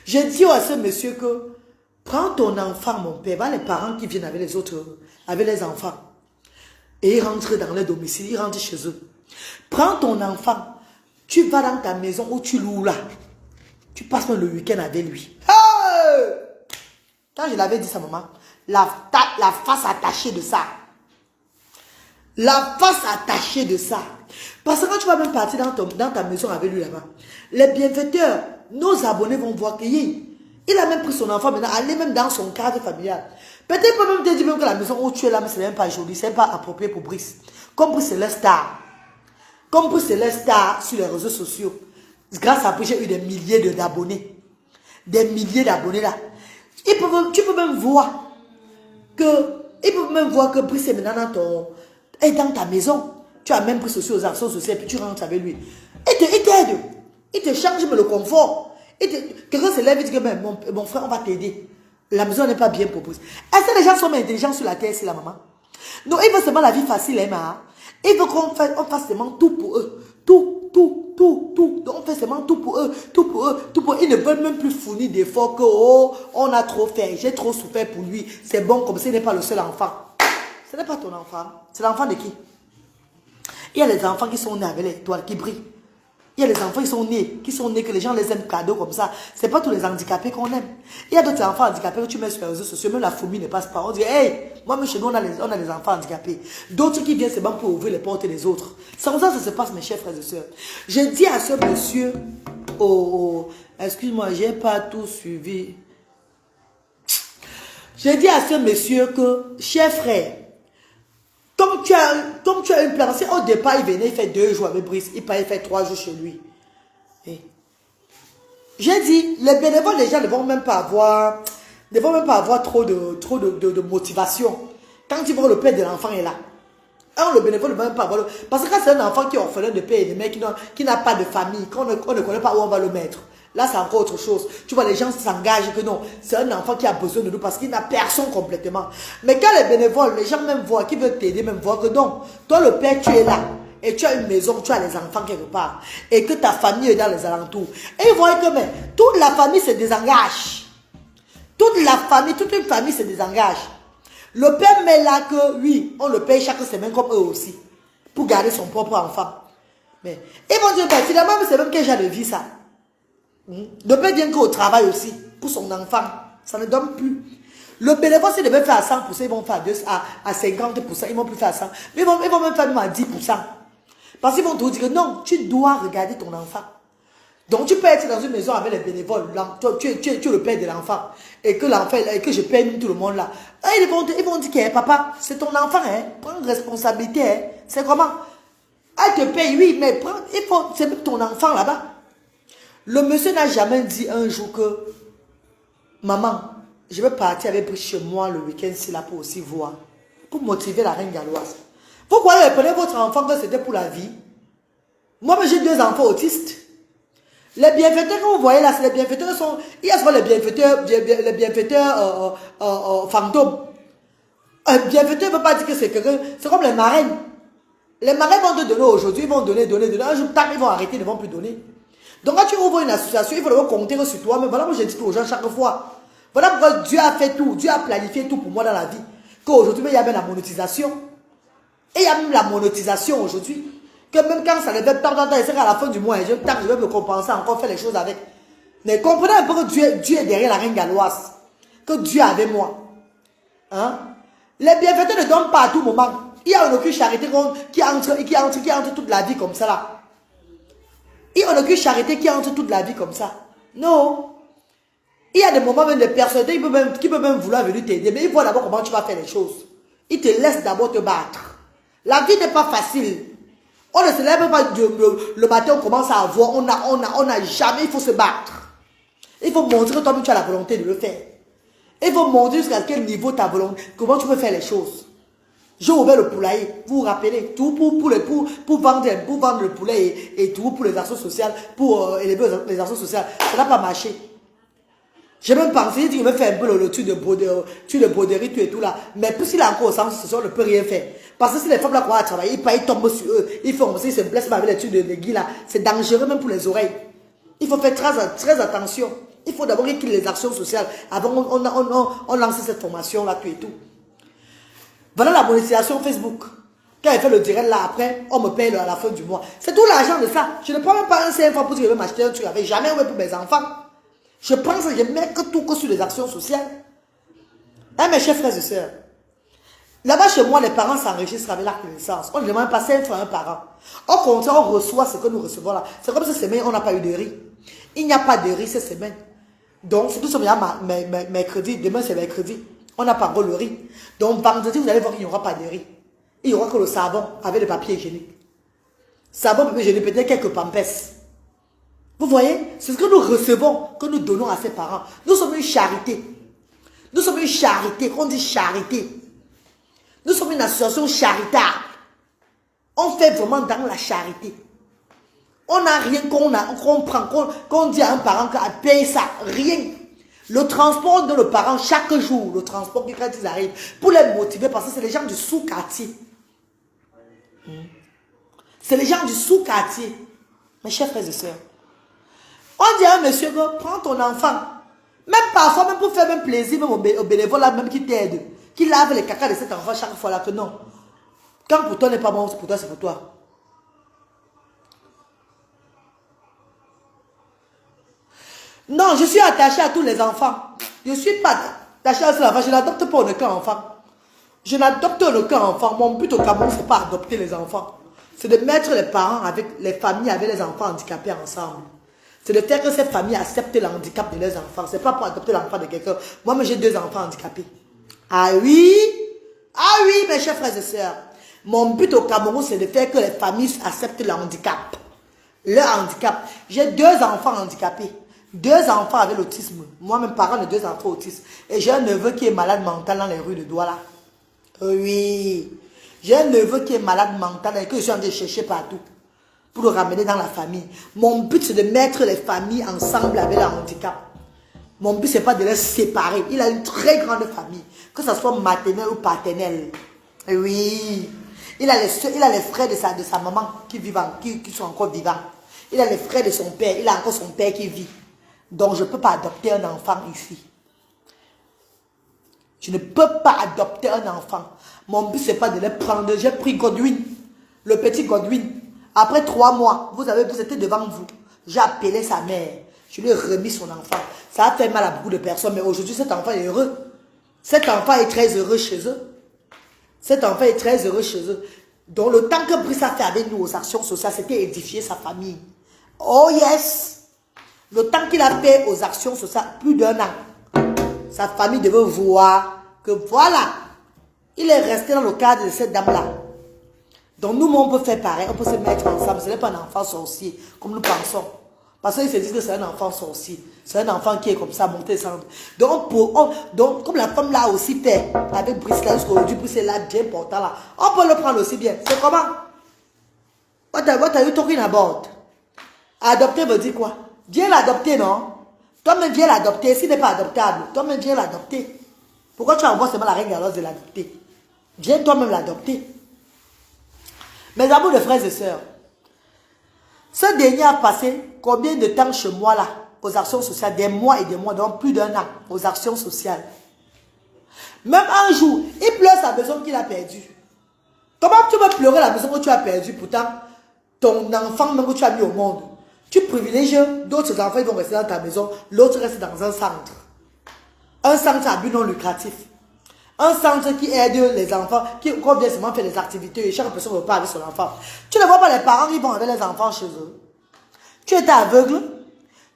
J'ai dit à ce monsieur que prends ton enfant, mon père. Va les parents qui viennent avec les autres, avec les enfants. Et ils rentrent dans leur domicile. Ils rentrent chez eux. Prends ton enfant. Tu vas dans ta maison où tu loues là. Tu passes le week-end avec lui. Hey! Quand je l'avais dit ça, maman, la face attachée de ça. La face attachée de ça. Parce que quand tu vas même partir dans ta maison avec lui là-bas, les bienfaiteurs, nos abonnés vont voir qu'il a même pris son enfant maintenant, aller même dans son cadre familial. Peut-être peut même te dire même que la maison où tu es là, mais c'est même pas joli, c'est pas approprié pour Brice. Comme Brice, c'est leur star. Comme Brice, c'est leur star sur les réseaux sociaux. Grâce à Brice, j'ai eu des milliers d'abonnés. Des milliers d'abonnés là. Tu peux même voir que Brice est maintenant dans ta maison. Tu as même Brice aussi aux actions sociales et puis tu rentres avec lui. Il t'aide. Il te change le confort. Quelqu'un se lève et dit que mon frère, on va t'aider. La maison n'est pas bien proposée. Est-ce que les gens sont intelligents sur la terre, c'est la maman? Non, ils veulent seulement la vie facile, hein, ils veulent qu'on fasse seulement tout pour eux. Tout. Donc on fait seulement tout pour eux. Ils ne veulent même plus fournir d'efforts que, oh, on a trop fait, j'ai trop souffert pour lui. C'est bon comme ce n'est pas le seul enfant. Ce n'est pas ton enfant. C'est l'enfant de qui? Il y a les enfants qui sont nés avec les étoiles qui brillent. Il y a les enfants qui sont nés que les gens les aiment cadeaux comme ça. Ce n'est pas tous les handicapés qu'on aime. Il y a d'autres enfants handicapés que tu mets sur les réseaux sociaux, même la fourmi ne passe pas. On dit, hey, moi, chez nous, on a des enfants handicapés. D'autres qui viennent seulement pour ouvrir les portes des autres. C'est comme ça que ça se passe, mes chers frères et sœurs. Je dis à ce monsieur, excuse-moi, je n'ai pas tout suivi. Je dis à ce monsieur que, cher frère, comme tu as une place, au départ, il venait, il fait 2 jours avec Brice, il fait 3 jours chez lui. J'ai dit, les bénévoles, les gens ne vont même pas avoir trop de motivation. Quand ils voient le père de l'enfant est là. Le bénévole ne va même pas avoir parce que quand c'est un enfant qui est orphelin de père et de mère, qui n'a pas de famille, qu'on ne connaît pas où on va le mettre. Là, c'est encore autre chose. Tu vois, les gens s'engagent que non, c'est un enfant qui a besoin de nous parce qu'il n'a personne complètement. Mais quand les bénévoles, les gens même voient, qui veulent t'aider, même voient que non, toi le père, tu es là. Et tu as une maison, tu as les enfants quelque part. Et que ta famille est dans les alentours. Et ils voient que mais, toute la famille se désengage. Toute une famille se désengage. Le père met là que, oui, on le paye chaque semaine comme eux aussi. Pour garder son propre enfant. Mais ils vont dire, ben, finalement, c'est même quel genre de vie ça. Le père vient qu'au travail aussi, pour son enfant. Ça ne donne plus. Le bénévole, s'ils devaient faire à 100%, ils vont faire à 50%, ils ne vont plus faire à 100%. Mais ils vont même faire même à 10%. Parce qu'ils vont te dire que non, tu dois regarder ton enfant. Donc tu peux être dans une maison avec les bénévoles, tu es le père de l'enfant, et que l'enfant, et que je paye tout le monde là. Et ils vont dire que papa, c'est ton enfant, hein, prends une responsabilité, hein. C'est comment? Elle te paye, oui, mais c'est ton enfant là-bas. Le monsieur n'a jamais dit un jour que, maman, je vais partir avec chez moi le week-end si là pour aussi voir, pour motiver la reine galloise. Vous croyez, prenez votre enfant que c'était pour la vie? Moi, j'ai 2 enfants autistes. Les bienfaiteurs que vous voyez là, c'est les bienfaiteurs il y a souvent les bienfaiteurs fantômes. Un bienfaiteur ne veut pas dire que c'est quelqu'un, c'est comme les marraines. Les marraines vont te donner aujourd'hui, ils vont donner. Un jour, tac, ils vont arrêter, ils ne vont plus donner. Donc quand tu ouvres une association, il faut d'abord compter sur toi. Mais voilà, moi je dis aux gens chaque fois. Voilà pourquoi Dieu a fait tout, Dieu a planifié tout pour moi dans la vie. Qu'aujourd'hui, il y a même la monétisation. Et il y a même la monétisation aujourd'hui. Que même quand ça ne fait pas tant, c'est qu'à la fin du mois, je vais me compenser, encore faire les choses avec. Mais comprenez un peu que Dieu est derrière la reine galloise. Que Dieu est avec moi. Hein? Les bienfaiteurs ne donnent pas à tout moment. Il y a aucune charité qui entre toute la vie comme ça là. Il y a aucune charité qui entre toute la vie comme ça. Non. Il y a des moments même des personnes qui peuvent même vouloir venir t'aider. Mais il voit d'abord comment tu vas faire les choses. Il te laisse d'abord te battre. La vie n'est pas facile. On ne se lève pas le matin, on commence à avoir, on n'a jamais, il faut se battre. Il faut montrer que toi-même tu as la volonté de le faire. Il faut montrer jusqu'à quel niveau ta volonté, comment tu peux faire les choses. J'ai ouvert le poulailler, vous vous rappelez, tout pour vendre le poulet et tout pour les actions sociales, pour élever les actions sociales. Ça n'a pas marché. J'ai même pensé, il dit, je vais faire un peu le truc de broderie, tout et tout là. Mais puisqu'il a encore au sens social, on ne peut rien faire. Parce que si les femmes là croient à travailler, ils tombent sur eux. Ils font aussi, ils se blessent avec les trucs de guilles là. C'est dangereux même pour les oreilles. Il faut faire très attention. Il faut d'abord qu'il y ait les actions sociales. Avant, on lance cette formation là, tout et tout. Voilà la monétisation Facebook. Quand elle fait le direct là, après, on me paye à la fin du mois. C'est tout l'argent de ça. Je ne prends même pas un CFA pour dire que je vais m'acheter un truc avec. Jamais pour mes enfants. Je pense que je mets que tout que sur les actions sociales. Hein, mes chers frères et sœurs. Là-bas, chez moi, les parents s'enregistrent avec la connaissance. On ne demande pas 5 francs par an. Au contraire, on reçoit ce que nous recevons là. C'est comme cette semaine, on n'a pas eu de riz. Il n'y a pas de riz cette semaine. Donc, c'est tout ça, mercredi. Demain, c'est mercredi. On n'a pas encore le riz. Donc, vendredi, vous allez voir qu'il n'y aura pas de riz. Il n'y aura que le savon avec le papier hygiénique. Savon, papier hygiénique, peut-être quelques pampers. Vous voyez, c'est ce que nous recevons, que nous donnons à ses parents. Nous sommes une charité. Nous sommes une charité, qu'on dit charité. Nous sommes une association charitable. On fait vraiment dans la charité. On n'a rien qu'on prend, qu'on dit à un parent qu'à payer ça. Rien. Le transport de le parent chaque jour, le transport quand ils arrivent, pour les motiver, parce que c'est les gens du sous-quartier. C'est les gens du sous-quartier. Mes chers frères et sœurs. On dit à un monsieur, prends ton enfant. Même parfois, même pour faire même plaisir, même au bénévole, là, même qui t'aide, qui lave les caca de cet enfant chaque fois là, que non. Quand pour toi n'est pas bon, pour toi, c'est pour toi. Non, je suis attachée à tous les enfants. Je ne suis pas attachée à ces enfants. Je n'adopte pas aucun enfant. Je n'adopte aucun enfant. Mon but au Cameroun, ce n'est pas adopter les enfants. C'est de mettre les parents avec les familles, avec les enfants handicapés ensemble. C'est de faire que ces familles acceptent le handicap de leurs enfants. Ce n'est pas pour adopter l'enfant de quelqu'un. Moi, j'ai 2 enfants handicapés. Ah oui? Ah oui, mes chers frères et sœurs. Mon but au Cameroun, c'est de faire que les familles acceptent le handicap. Le handicap. J'ai 2 enfants handicapés. 2 enfants avec l'autisme. Moi-même, parent de 2 enfants autistes. Et j'ai un neveu qui est malade mental dans les rues de Douala. Oui. J'ai un neveu qui est malade mental et que je suis en train de chercher partout. Pour le ramener dans la famille. Mon but, c'est de mettre les familles ensemble avec le handicap. Mon but, ce n'est pas de les séparer. Il a une très grande famille. Que ce soit maternelle ou paternelle. Oui. Il a les frères de sa maman qui sont encore vivants. Il a les frères de son père. Il a encore son père qui vit. Donc, je ne peux pas adopter un enfant ici. Je ne peux pas adopter un enfant. Mon but, ce n'est pas de les prendre. J'ai pris Godwin. Le petit Godwin. Après 3 mois, vous étiez devant vous. J'ai appelé sa mère. Je lui ai remis son enfant. Ça a fait mal à beaucoup de personnes. Mais aujourd'hui, cet enfant est heureux. Cet enfant est très heureux chez eux. Cet enfant est très heureux chez eux. Donc, le temps que Brice a fait avec nous aux actions sociales, c'était édifier sa famille. Oh yes! Le temps qu'il a fait aux actions sociales, plus d'1 an, sa famille devait voir que voilà, il est resté dans le cadre de cette dame-là. Donc nous, on peut faire pareil, on peut se mettre ensemble. Ce n'est pas un enfant sorcier, comme nous pensons. Parce qu'ils se disent que c'est un enfant sorcier. C'est un enfant qui est comme ça, monté sans. Donc, comme la femme l'a aussi fait, avec Brice là, jusqu'aujourd'hui, Brice est là, bien portant là, on peut le prendre aussi bien. C'est comment? What are you talking about? Adopter veut dire quoi? Viens l'adopter, non? Toi-même viens l'adopter. S'il n'est pas adoptable, toi-même viens l'adopter. Pourquoi tu envoies seulement la reine alors de l'adopter? Viens toi-même l'adopter. Mes amours de frères et sœurs, ce dernier a passé combien de temps chez moi là, aux actions sociales? Des mois et des mois, donc plus d'1 an, aux actions sociales. Même un jour, il pleure sa maison qu'il a perdue. Comment tu peux pleurer la maison que tu as perdue? Pourtant, ton enfant même que tu as mis au monde, tu privilèges d'autres enfants, ils vont rester dans ta maison, l'autre reste dans un centre. Un centre à but non lucratif. Un centre qui aide les enfants, qui vient seulement faire des activités et chaque personne repart avec son enfant. Tu ne vois pas les parents qui vont avec les enfants chez eux. Tu étais aveugle.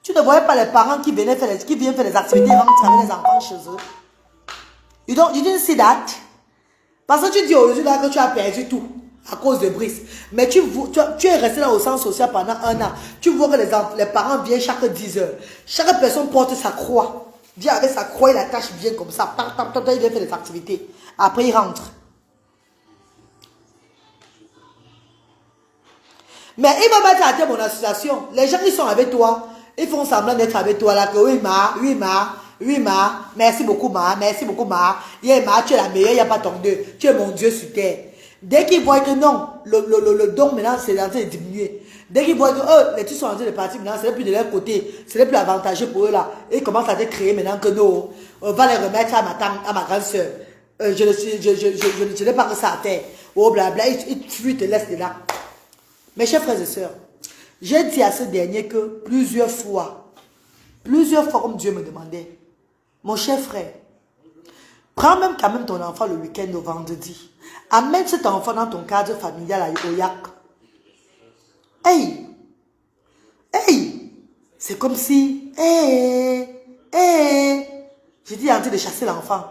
Tu ne voyais pas les parents qui viennent faire des activités et rentrent avec les enfants chez eux. You didn't see that? Parce que tu dis aujourd'hui là que tu as perdu tout à cause de Brice. Mais tu es resté là au centre social pendant 1 an. Tu vois que les parents viennent chaque 10 heures. Chaque personne porte sa croix. Vient avec sa croix, il attache bien comme ça. Il vient faire des activités. Après, il rentre. Mais il va mettre à terre mon association. Les gens qui sont avec toi, ils font semblant d'être avec toi là. Que oui, merci beaucoup, merci beaucoup, tu es la meilleure, il n'y a pas ton Dieu. Tu es mon Dieu sur terre. Dès qu'ils voient que non, le don maintenant, c'est en train de diminuer. Dès qu'ils voient que les trucs sont en train de partir maintenant, ce n'est plus de leur côté, ce n'est plus avantageux pour eux là. Et ils commencent à te créer maintenant que non, on va les remettre à ma grande soeur. Je n'ai pas que ça à faire. Oh blabla, ils fuient, te laissent de là. Mes chers frères et sœurs, j'ai dit à ce dernier que plusieurs fois, comme Dieu me demandait, mon cher frère, prends même quand même ton enfant le week-end au vendredi. Amène cet enfant dans ton cadre familial au Yac. Hey! C'est comme si... J'ai dit en train de chasser l'enfant.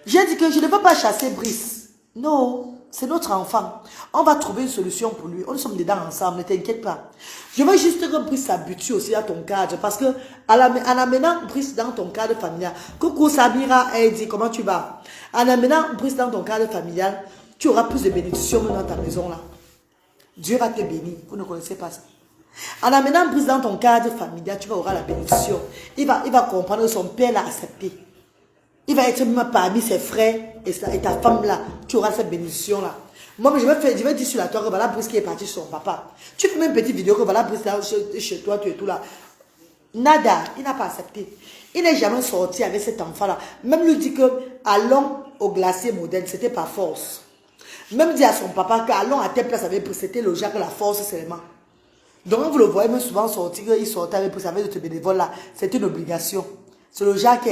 J'ai dit que je ne veux pas chasser Brice. Non, c'est notre enfant. On va trouver une solution pour lui. On sommes dedans ensemble, ne t'inquiète pas. Je veux juste que Brice s'habitue aussi à ton cadre. Parce que en amenant Brice dans ton cadre familial, coucou Samira, elle dit comment tu vas? En amenant Brice dans ton cadre familial, tu auras plus de bénédictions dans ta maison là. Dieu va te bénir. Vous ne connaissez pas ça. En amenant Brice dans ton cadre familial, tu auras la bénédiction. Il va comprendre que son père l'a accepté. Il va être même parmi ses frères et ta femme là. Tu auras cette bénédiction là. Moi, je vais dire sur la toile que voilà Brice qui est parti sur son papa. Tu fais même une petite vidéo que voilà Brice là chez toi, tu es tout là. Nada, il n'a pas accepté. Il n'est jamais sorti avec cet enfant là. Même lui dit que allons au glacier moderne, c'était par force. Même dit à son papa qu'allons à telle place avec Brice, c'était le Jacques la force seulement. Donc vous le voyez même souvent sortir, il sortait avec Brice avec d'autres bénévoles là. C'est une obligation. C'est le Jacques,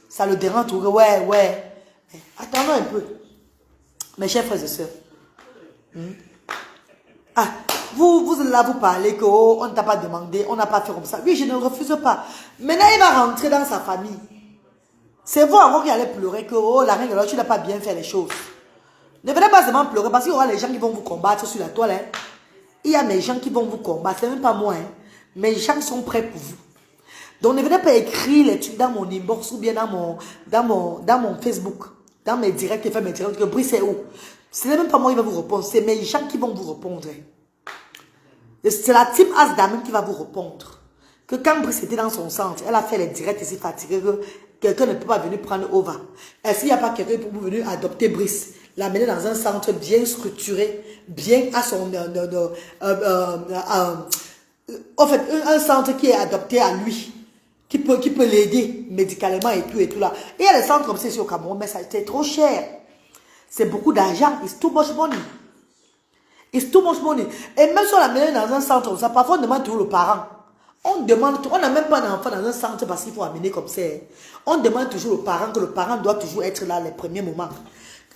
ça le dérange tout. Ouais. Attendons un peu. Mes chers frères et sœurs. Vous là, vous parlez que on ne t'a pas demandé, on n'a pas fait comme ça. Oui, je ne refuse pas. Maintenant, il va rentrer dans sa famille. C'est vous encore qui allez pleurer que la reine, alors tu n'as pas bien fait les choses. Ne venez pas seulement pleurer parce qu'il y aura les gens qui vont vous combattre sur la toile. Hein. Il y a des gens qui vont vous combattre, c'est même pas moi. Hein. Mais les gens sont prêts pour vous. Donc ne venez pas écrire les trucs dans mon inbox ou bien dans mon Facebook, dans mes directs et faire mes directs que Brice c'est où. Ce n'est même pas moi qui va vous répondre, c'est mes gens qui vont vous répondre. C'est la team Asdam qui va vous répondre. Que quand Brice était dans son centre, elle a fait les directs et s'est fatiguée que quelqu'un ne peut pas venir prendre Ova. Est-ce qu'il n'y a pas quelqu'un pour venir adopter Brice? L'amener dans un centre bien structuré, bien à son... en fait, un centre qui est adopté à lui, qui peut l'aider médicalement et tout là. Et il y a des centres comme ça ici au Cameroun, mais c'est trop cher. C'est beaucoup d'argent. It's too much money. It's too much money. Et même si on l'amène dans un centre comme ça, parfois on demande toujours le parent. On n'a même pas d'enfant dans un centre parce qu'il faut amener comme ça. On demande toujours au parent que le parent doit toujours être là les premiers moments.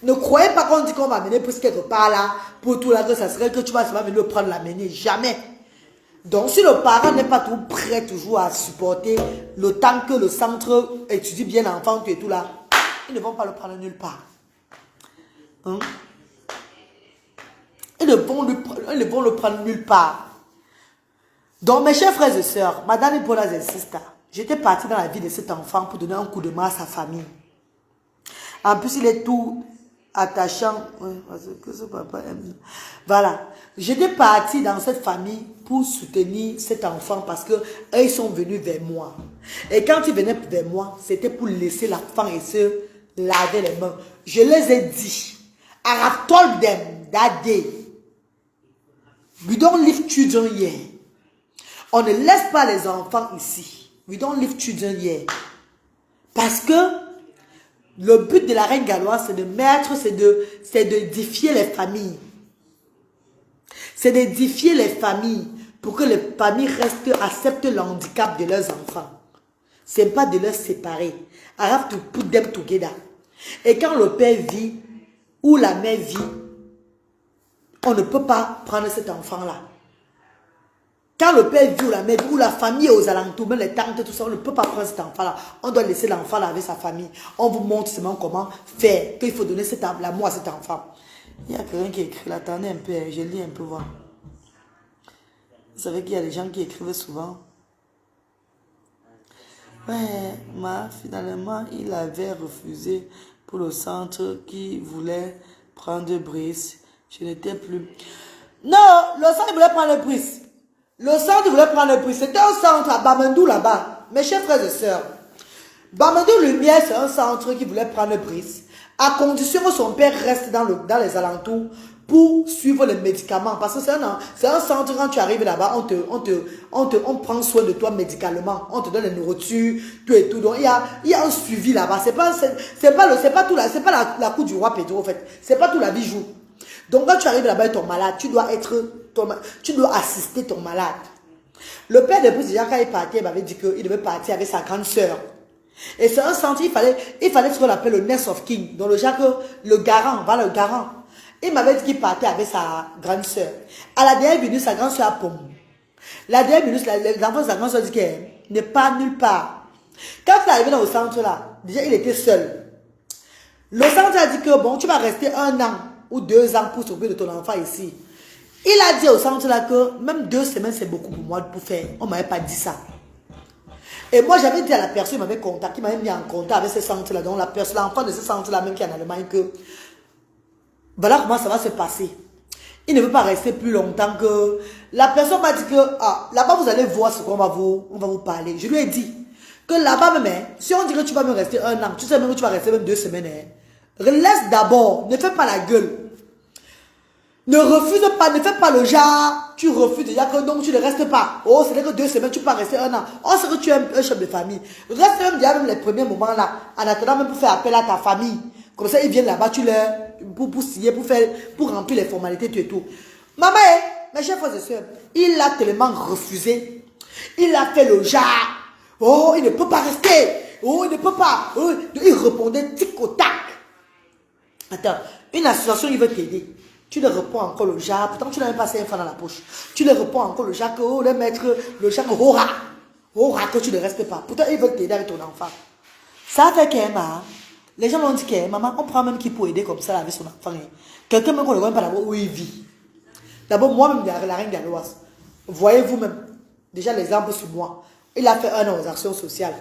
Ne croyez pas qu'on dit qu'on va amener plus quelque part là, pour tout là, que ça serait que tu vas venir le prendre, l'amener. Jamais. Donc, si le parent n'est pas tout prêt toujours à supporter le temps que le centre étudie bien l'enfant et tout là, ils ne vont pas le prendre nulle part. Hein? Ils ne vont le prendre nulle part. Donc, mes chers frères et sœurs, madame et brothers et sisters, j'étais partie dans la vie de cet enfant pour donner un coup de main à sa famille. En plus, il est tout attachant. Oui, parce que ce papa aime. Voilà. J'étais partie dans cette famille pour soutenir cet enfant parce que eux, ils sont venus vers moi. Et quand ils venaient vers moi, c'était pour laisser l'enfant et se laver les mains. Je les ai dit, I have told them that day, we don't leave children here. On ne laisse pas les enfants ici. We don't leave children here. Parce que le but de la reine galloise, c'est de mettre, c'est d'édifier les familles. C'est d'édifier les familles pour que les familles acceptent le handicap de leurs enfants. Ce n'est pas de les séparer. I have to put them together. Et quand le père vit ou la mère vit, on ne peut pas prendre cet enfant-là. Quand le père vit ou la mère vit, ou la famille est aux alentours, même les tantes, tout ça, on ne peut pas prendre cet enfant-là. On doit laisser l'enfant là avec sa famille. On vous montre seulement comment faire, qu'il faut donner l'amour à cet enfant. Il y a quelqu'un qui écrit, attendez un peu, je lis un peu voir. Vous savez qu'il y a des gens qui écrivent souvent. Ouais, finalement, il avait refusé pour le centre qui voulait prendre Brice. Je n'étais plus... Non, le centre voulait prendre Brice. Le centre voulait prendre Brice. C'était un centre à Bamendou là-bas. Mes chers frères et sœurs, Bamendou Lumière, c'est un centre qui voulait prendre Brice. À condition que son père reste dans les alentours pour suivre les médicaments. Parce que c'est un centre, quand tu arrives là-bas, on prend soin de toi médicalement. On te donne la nourriture, tout et tout. Donc, il y a un suivi là-bas. C'est pas la cour du roi Pedro, en fait. C'est pas tout la vie joue. Donc, quand tu arrives là-bas et ton malade, tu dois assister ton malade. Le père de Brice, déjà, quand il partait, il m'avait dit qu'il devait partir avec sa grande sœur. Et c'est un centre, il fallait ce qu'on appelle le Nest of King. Donc, le garant, voilà le garant. Il m'avait dit qu'il partait avec sa grande soeur. À la dernière minute, sa grande soeur a pomme. La dernière minute, les enfants de sa grande soeur dit qu'elle n'est pas nulle part. Quand il est arrivé dans le centre là, déjà il était seul. Le centre a dit que bon, tu vas rester 1 an ou 2 ans pour s'occuper de ton enfant ici. Il a dit au centre là que même 2 semaines c'est beaucoup pour moi pour faire. On ne m'avait pas dit ça. Et moi j'avais dit à la personne, il m'avait contacté, il m'avait mis en contact avec ce centre là. Donc l'enfant de ce centre là même qui est en Allemagne que voilà comment ça va se passer. Il ne veut pas rester plus longtemps que... La personne m'a dit que là-bas vous allez voir ce qu'on va vous parler. Je lui ai dit que là-bas même, si on dit que tu vas me rester 1 an, tu sais même que tu vas rester même 2 semaines. Laisse d'abord, ne fais pas la gueule. Ne refuse pas, ne fais pas le genre, tu refuses déjà que donc tu ne restes pas. Oh, c'est que 2 semaines, tu peux rester 1 an. Oh, c'est que tu es un chef de famille. Reste même déjà même les premiers moments là, en attendant même pour faire appel à ta famille. Comme ça, ils viennent là-bas, tu leur... Pour signer, pour remplir les formalités, tout et tout. Maman, mes chers frères et sœurs, il a tellement refusé. Il a fait le genre. Oh, il ne peut pas rester. Oh, il ne peut pas. Oh, il répondait tic au tac. Attends, une association, il veut t'aider. Tu leur réponds encore le genre. Pourtant, tu n'as même pas 5 francs dans la poche. Tu leur réponds encore le genre que, oh, le maître, le genre, que tu ne restes pas. Pourtant, ils veulent t'aider avec ton enfant. Ça fait qu'Emma, les gens m'ont dit que maman, on prend même qui pour aider comme ça avec son enfant. Quelqu'un même qu'on ne voit pas d'abord où il vit. D'abord, moi-même, la reine galloise. Voyez-vous même, déjà l'exemple sur moi. Il a fait 1 an aux actions sociales.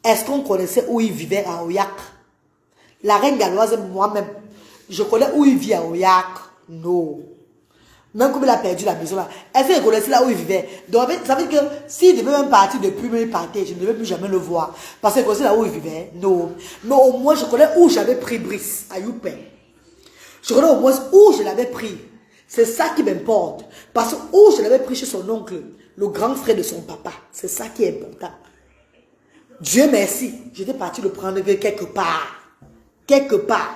Est-ce qu'on connaissait où il vivait à Oyak? La reine galloise, moi-même, je connais où il vit à Oyak. Non. Même comme il a perdu la maison là. Est-ce qu'il connaissait là où il vivait? Donc, ça veut dire que s'il devait même partir depuis, même partir, je ne devais plus jamais le voir. Parce qu'il connaissait là où il vivait. Non. Mais au moins, je connais où j'avais pris Brice, à Youpen. Je connais au moins où je l'avais pris. C'est ça qui m'importe. Parce que où je l'avais pris chez son oncle, le grand frère de son papa. C'est ça qui est important. Dieu merci, j'étais parti le prendre quelque part. Quelque part.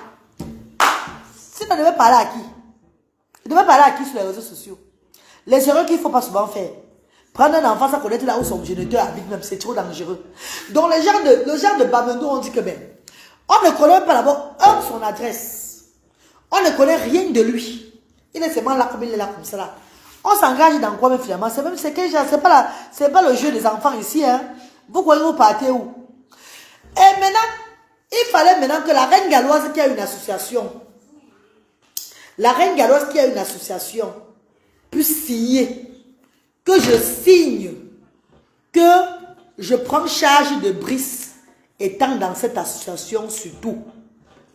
Si on devait parler à qui? Il devait parler à qui sur les réseaux sociaux? Les erreurs qu'il ne faut pas souvent faire. Prendre un enfant, ça connaître là où son géniteur habite même, c'est trop dangereux. Donc le genre de Bamendo, on dit que ben, on ne connaît pas d'abord son adresse. On ne connaît rien de lui. Il est seulement là comme il est là comme ça là. On s'engage dans quoi, mais finalement? C'est pas le jeu des enfants ici, hein. Vous croyez vous partez où? Et maintenant, il fallait maintenant que la reine galloise qui a une association, la reine galloise qui a une association, puisse signer, que je signe, que je prends charge de Brice étant dans cette association surtout.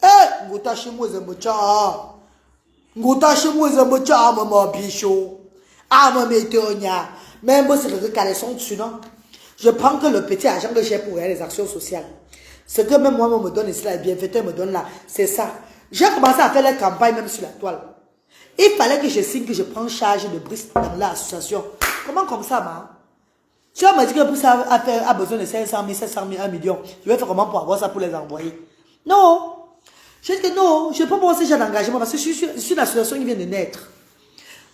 Eh, ngota chez moi, ngota chez moi, maman bichot. Ah, maman, métonia. Même si c'est le caleçon dessus, non? Je prends que le petit agent que j'ai pour les actions sociales. Ce que même moi, on me donne ici, la bienfaiteur me donne là, c'est ça. J'ai commencé à faire la campagne même sur la toile. Il fallait que je signe que je prends charge de Brice dans l'association. Comment comme ça, ma? Tu vas me dire que Brice a besoin de 500 000, 700 000, 1 million. Je vais faire comment pour avoir ça pour les envoyer? Non. Je dis que non, je ne peux pas avoir ce genre d'engagement parce que je suis une association qui vient de naître.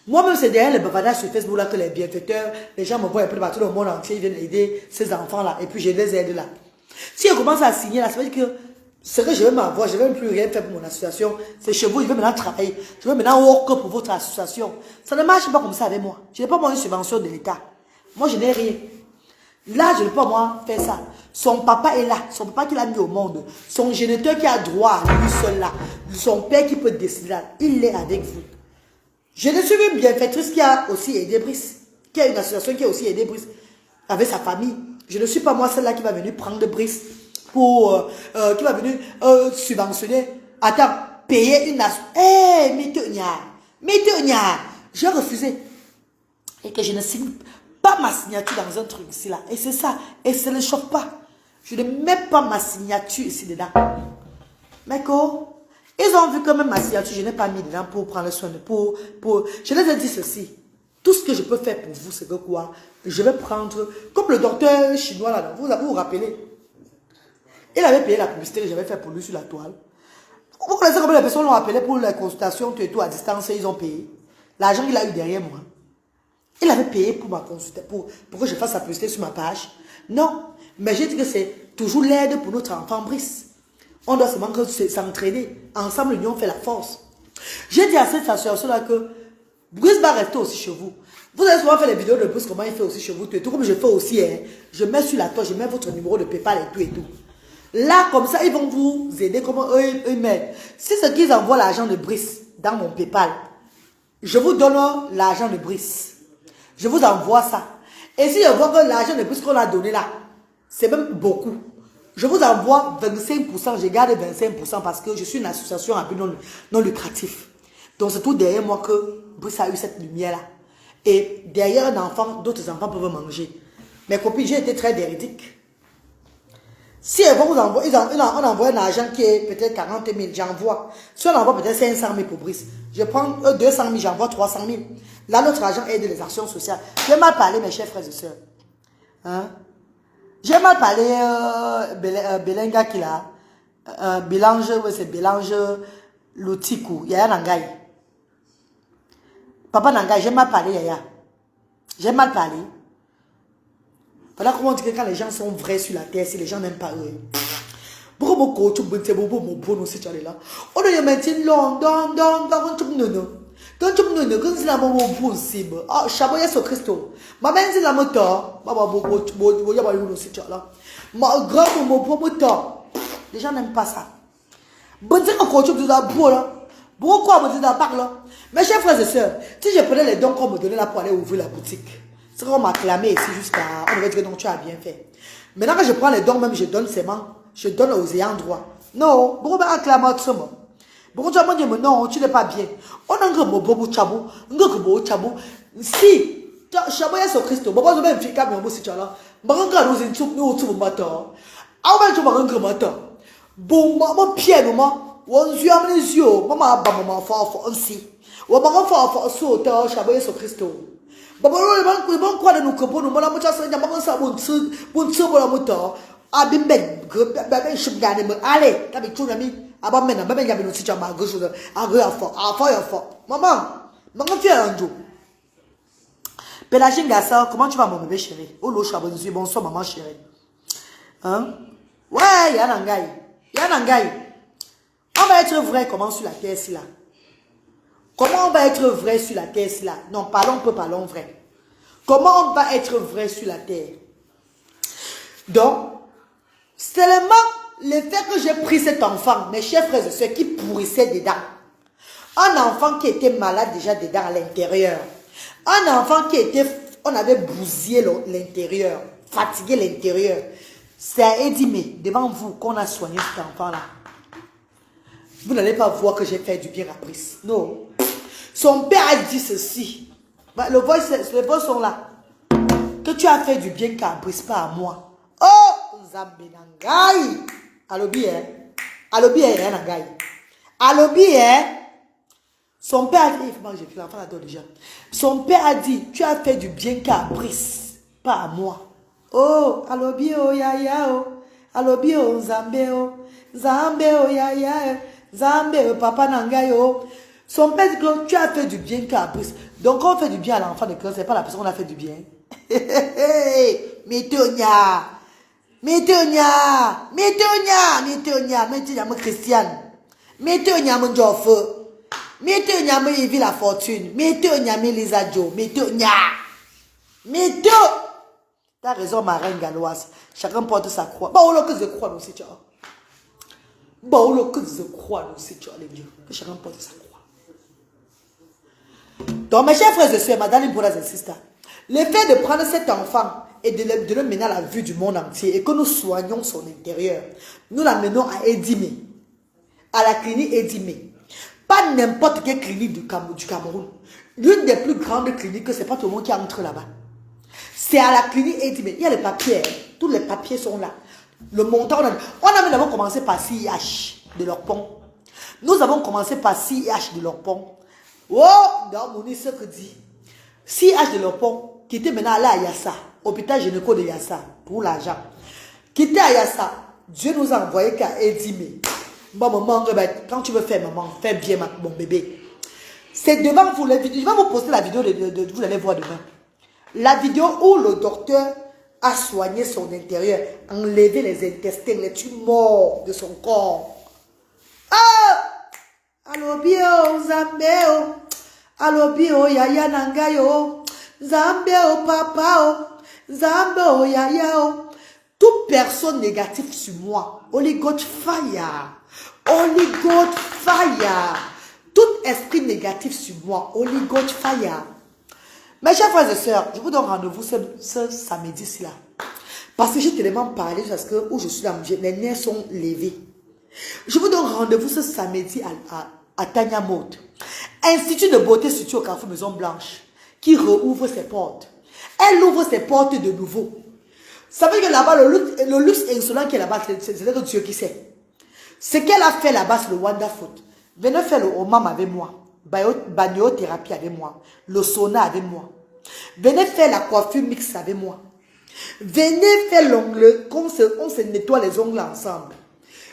Moi-même, c'est derrière les bavardages sur Facebook là que les bienfaiteurs, les gens me voient un peu partout dans le monde entier, ils viennent aider ces enfants-là. Et puis je les aide là. Si je commence à signer là, ça veut dire que ce que je vais m'avoir, je ne vais même plus rien faire pour mon association. C'est chez vous, je vais maintenant travailler. Je vais maintenant work pour votre association. Ça ne marche pas comme ça avec moi. Je n'ai pas moi une subvention de l'État. Moi, je n'ai rien. Là, je ne peux pas moi faire ça. Son papa est là. Son papa qui l'a mis au monde. Son géniteur qui a droit à lui seul là. Son père qui peut décider là. Il est avec vous. Je ne suis une bienfaitrice qui a aussi aidé Brice. Qui a une association qui a aussi aidé Brice. Avec sa famille. Je ne suis pas moi celle-là qui va venir prendre Brice. Pour, qui va venir subventionner. Attends, payer une association. Hé, Métonia. J'ai refusé. Et que je ne signe pas ma signature dans un truc ici là. Et c'est ça. Et ça ne choque pas. Je ne mets pas ma signature ici dedans. Mais quoi? Ils ont vu que même ma signature, je n'ai pas mis dedans pour prendre soin de... Je les ai dit ceci. Tout ce que je peux faire pour vous, c'est que quoi? Je vais prendre... Comme le docteur chinois là, vous vous rappelez? Il avait payé la publicité que j'avais fait pour lui sur la toile. Vous connaissez combien de personnes l'ont appelé pour les consultations, tout et tout à distance, et ils ont payé. L'argent qu'il a eu derrière moi. Il avait payé pour ma consultation, pour que je fasse la publicité sur ma page. Non, mais j'ai dit que c'est toujours l'aide pour notre enfant Brice. On doit seulement s'entraider. Ensemble, l'union fait la force. J'ai dit à cette association-là que Brice va rester aussi chez vous. Vous avez souvent fait les vidéos de Brice, comment il fait aussi chez vous, tout et tout, comme je fais aussi. Hein. Je mets sur la toile, je mets votre numéro de PayPal et tout et tout. Là, comme ça, ils vont vous aider comment eux m'aident. Si c'est qu'ils envoient l'argent de Brice dans mon PayPal, je vous donne l'argent de Brice. Je vous envoie ça. Et si je vois que l'argent de Brice qu'on a donné là, c'est même beaucoup. Je vous envoie 25%, je garde 25% parce que je suis une association à but non lucratif. Donc c'est tout derrière moi que Brice a eu cette lumière-là. Et derrière un enfant, d'autres enfants peuvent manger. Mes copines, j'ai été très véridique. Si elles vont vous envoyer, on envoie un argent qui est peut-être 40 000, j'envoie. Si on envoie peut-être 500 000 pour Brice, je prends 200 000, j'envoie 300 000. Là, notre argent aide les actions sociales. J'ai mal parlé, mes chers frères et sœurs. Hein? J'ai mal parlé Belenga qui l'a. Bélange, ouais, c'est Bélange Loutikou, Yaya Nangaï. Papa Nangaï, j'ai mal parlé, Yaya. J'ai mal parlé. Voilà comment on dit que quand les gens sont vrais sur la terre, si les gens n'aiment pas eux. Pourquoi mon coach, on a maintenant long, quand tu me donnes, quand c'est la maman possible, ah, Chaboya so Christo, ma mère c'est la moto, ma grand moto, les gens n'aiment pas ça. Bon, c'est un coach de la boule, pourquoi me dire la parole? Mes chers frères et sœurs, si je prenais les dons qu'on me donnait là pour aller ouvrir la boutique, c'est qu'on m'a clamé ici jusqu'à, on devait dire non, tu as bien fait. Maintenant que je prends les dons, même je donne seulement, je donne aux ayants droit. Non, pourquoi me acclamer autrement? Pourquoi tu as dit non, tu n'es pas bien. On a un gros chabou, un gros chabou. Si, chabou est sur Christo, pourquoi tu m'as fait comme un si tu as là? Maranga nous in tout nous tout matin. Ah ouais, tu maranga matin. Bon, maman pied maman, on s'y a les yeux, maman ba maman fort aussi. On maman fort so ta chabou est sur Christo. Baba le ban quoi de nous que pour nous la mocha ça maman ça bon pour la moto. Abimbe bébé chou gane me allez, t'as bien tout ami. Aba mena bébé gabe nous si tu as ma gauche à fort. Maman tu es un jour. Pélagine Gassa, comment tu vas mon bébé chéri? Oh l'eau chabonzu, bonsoir maman chérie. Hein? Ouais, Yanangaï. On va être vrai comment sur la terre ici là. Comment on va être vrai sur la terre là? Non, parlons vrai. Comment on va être vrai sur la terre? Donc, seulement le fait que j'ai pris cet enfant, mes chers frères et sœurs, qui pourrissait dedans. Un enfant qui était malade déjà dedans à l'intérieur. Un enfant qui était, on avait bousillé l'intérieur, fatigué l'intérieur. C'est à Edimé, devant vous, qu'on a soigné cet enfant-là. Vous n'allez pas voir que j'ai fait du bien à Brice. Non. Son père a dit ceci. Les voix sont là. Que tu as fait du bien qu'à Brice, pas à moi. Oh, Nzambenangai. Alobi, hein. Alobi, hein, Nangai. Alobi, hein. Son père a dit, il faut pas que j'ai pris l'enfant là-dedans déjà. Son père a dit, tu as fait du bien qu'à Brice, pas à moi. Oh, alobi, oh, ya, oh. Alobi, oh, Nzambe, oh. Nzambe, oh, ya, Nzambe, oh, papa Nangai, oh. Son père dit que tu as fait du bien qu'à Brice. Donc, quand on fait du bien à l'enfant de cœur, c'est pas la personne qu'on a fait du bien. Mitonia, mon Christiane. Mitonia, mon Joffre. Mitonia, mon Yves la fortune. Mitonia, mon Lisa Joe. Mitonia. T'as raison, ma reine galloise. Chacun porte sa croix. Bah, on l'a que je crois, nous, si tu as. Bah, on l'a que je crois, nous, si tu as, les dieux. Que chacun porte sa croix. Donc, mes chers frères et sœurs, madame, brothers et sisters, le fait de prendre cet enfant et de le mener à la vue du monde entier et que nous soignons son intérieur, nous l'amenons à Edimé, à la clinique Edimé. Pas n'importe quelle clinique du Cameroun. L'une des plus grandes cliniques, c'est pas tout le monde qui entre là-bas. C'est à la clinique Edimé. Il y a les papiers, hein. Tous les papiers sont là. Le montant, on a même commencé par CIH de leur pont. Nous avons commencé par CIH de leur pont. Oh, dans mon ce que dit. CIH de leur pont, qui était maintenant allé à Yassa, hôpital gynéco de Yassa, pour l'argent. Qui était à Yassa, Dieu nous a envoyé qu'à Edimé. Bon, maman, quand tu veux faire, maman, fais bien mon bébé. C'est devant vous, je vais vous poster la vidéo, vous allez voir demain. La vidéo où le docteur a soigné son intérieur, enlevé les intestins, les tumeurs de son corps. Ah! Alobi o Nzambe o. Alobi o yaya nangai o. Nzambe o papa o. Nzambe o yaya o. Toute personne négative sur moi. Holy God fire. Holy God fire. Tout esprit négatif sur moi. Holy God fire. Mes chers frères et sœurs, je vous donne rendez-vous ce samedi-ci là. Parce que j'ai tellement parlé parce que où je suis là, les nerfs sont levés. Je vous donne rendez-vous ce samedi à Tanya Mode. Institut de beauté situé au Carrefour Maison Blanche, qui rouvre ses portes. Elle ouvre ses portes de nouveau. Ça veut dire que là-bas, le luxe insolent qui est là-bas, c'est que Dieu qui sait. Ce qu'elle a fait là-bas, c'est le Wanda Foot. Venez faire le Omam avec moi. Bagnothérapie avec moi. Le sauna avec moi. Venez faire la coiffure mixte avec moi. Venez faire l'ongle, on se nettoie les ongles ensemble.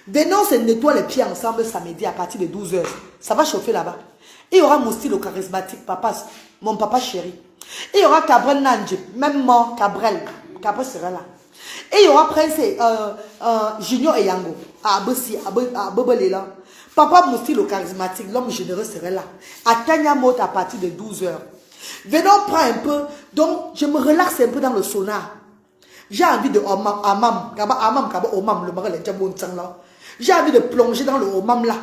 Venez, on se nettoie les pieds ensemble samedi à partir de 12 h. Ça va chauffer là-bas. Il y aura mon style charismatique, mon papa chéri. Il y aura Cabrel Nandje, même moi, Cabrel sera là. Et il y aura Prince Junior et Yango, à Bobolela. Papa mon style charismatique, l'homme généreux serait là. À Tanya Mode à partir de 12 h. Venez, on prend un peu. Donc, je me relaxe un peu dans le sauna. J'ai envie de j'ai envie de plonger dans le Omam là.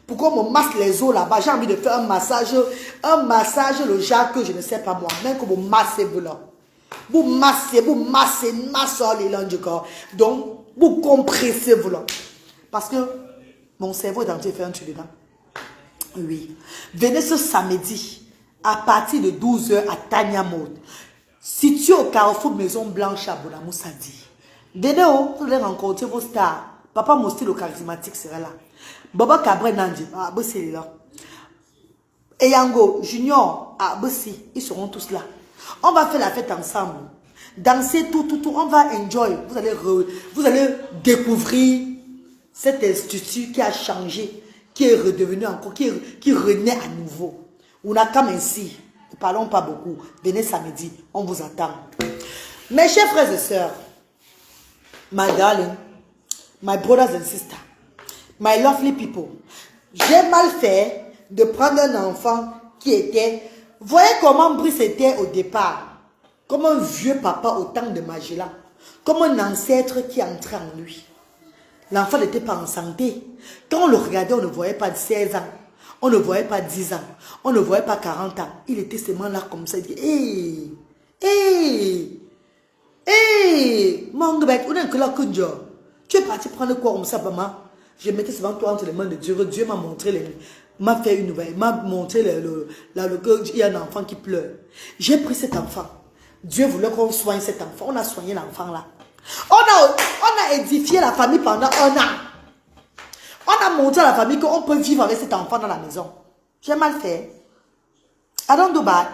Pour qu'on me masse les os là-bas. J'ai envie de faire un massage, le Jacques, je ne sais pas moi. Même que vous massez vous là. Vous massez les langues du corps. Donc, vous compressez vous là. Parce que mon cerveau est entier fait un truc dedans. Oui. Venez ce samedi à partir de 12 h à Tanya Mode. Situé au Carrefour Maison Blanche à Bonamoussadi. Venez, vous allez rencontrer vos stars. Papa mon style charismatique sera là. Baba Cabrel Nandi, c'est là. Et Yango, Junior, ils seront tous là. On va faire la fête ensemble. Danser tout. On va enjoy. Vous allez découvrir cet institut qui a changé, qui est redevenu encore, qui renaît à nouveau. On a comme ainsi. Ne parlons pas beaucoup. Venez samedi, on vous attend. Mes chers frères et sœurs, my darling, my brothers and sisters, my lovely people, j'ai mal fait de prendre un enfant qui était... Voyez comment Brice était au départ. Comme un vieux papa au temps de Magellan. Comme un ancêtre qui entrait en lui. L'enfant n'était pas en santé. Quand on le regardait, on ne voyait pas de 16 ans. On ne voyait pas 10 ans. On ne voyait pas 40 ans. Il était seulement là comme ça. Il dit, hé, hé, hé, mon gars, on est que là que Dieu. Tu es parti prendre quoi comme ça, maman? Je mettais souvent toi entre les mains de Dieu. Dieu m'a montré, m'a fait une nouvelle. M'a montré qu'il y a un enfant qui pleure. J'ai pris cet enfant. Dieu voulait qu'on soigne cet enfant. On a soigné l'enfant là. On a édifié la famille pendant 1 an. On a montré à la famille qu'on peut vivre avec cet enfant dans la maison. J'ai mal fait. I don't do bad.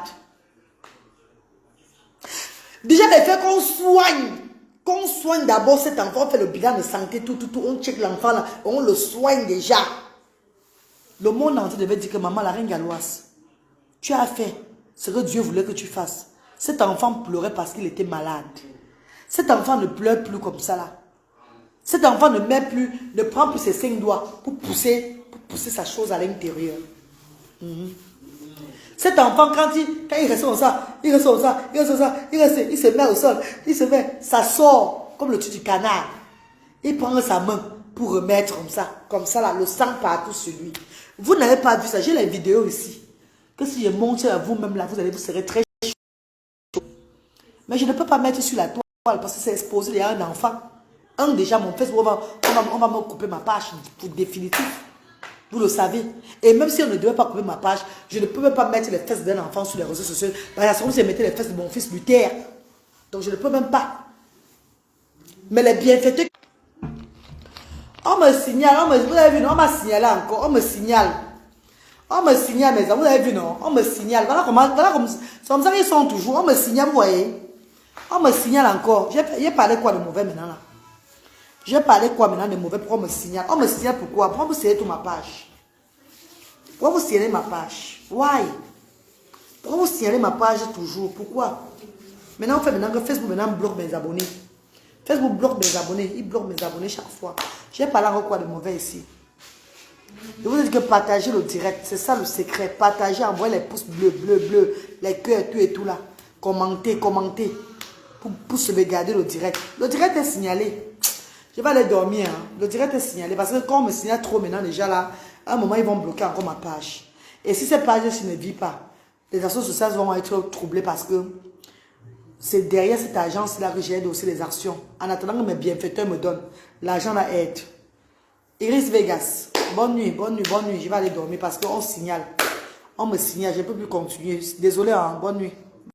Déjà, le fait qu'on soigne d'abord cet enfant, on fait le bilan de santé, tout, on check l'enfant là, on le soigne déjà. Le monde entier devait dire que maman, la reine galloise, tu as fait ce que Dieu voulait que tu fasses. Cet enfant pleurait parce qu'il était malade. Cet enfant ne pleure plus comme ça là. Cet enfant ne prend plus ses 5 doigts pour pousser sa chose à l'intérieur. Cet enfant, quand il reste comme ça, il se met au sol, ça sort comme le truc du canard. Il prend sa main pour remettre comme ça là, le sang partout sur lui. Vous n'avez pas vu ça, j'ai la vidéo ici. Que si je montre à vous-même là, vous serez très chaud. Mais je ne peux pas mettre sur la toile parce que c'est exposé, il y a un enfant. Déjà, mon Facebook, on va me couper ma page pour définitif. Vous le savez. Et même si on ne devait pas couper ma page, je ne peux même pas mettre les fesses d'un enfant sur les réseaux sociaux. Parce que si je mettais les fesses de mon fils Luther. Donc je ne peux même pas. Mais les bienfaiteurs... On me signale, vous avez vu, non, on m'a signalé encore, on me signale. On me signale, mes amis, vous avez vu, non? On me signale. Voilà comme ça qu'ils sont toujours. On me signale, vous voyez? On me signale encore. J'ai parlé quoi de mauvais maintenant là? J'ai parlé quoi maintenant de mauvais? Pourquoi on me signale? On me signale pourquoi? Pourquoi vous signalez toute ma page? Pourquoi vous signalez ma page? Why? Pourquoi vous signalez ma page toujours? Pourquoi? Maintenant, on fait maintenant que Facebook bloque mes abonnés. Facebook bloque mes abonnés. Il bloque mes abonnés chaque fois. J'ai parlé encore quoi de mauvais ici? Je vous dis que partager le direct, c'est ça le secret. Partager, envoyer les pouces bleus, les cœurs, tout et tout là. Commentez. Pour se regarder le direct. Le direct est signalé. Je vais aller dormir. Hein. Le direct est signalé. Parce que quand on me signale trop maintenant, déjà là, à un moment, ils vont bloquer encore ma page. Et si cette page ne vit pas, les actions sociales vont être troublées parce que c'est derrière cette agence-là que j'aide aussi les actions. En attendant que mes bienfaiteurs me donnent. L'argent là aide. Iris Vegas. Bonne nuit. Je vais aller dormir parce qu'on signale. On me signale. Je ne peux plus continuer. Désolé, hein. Bonne nuit.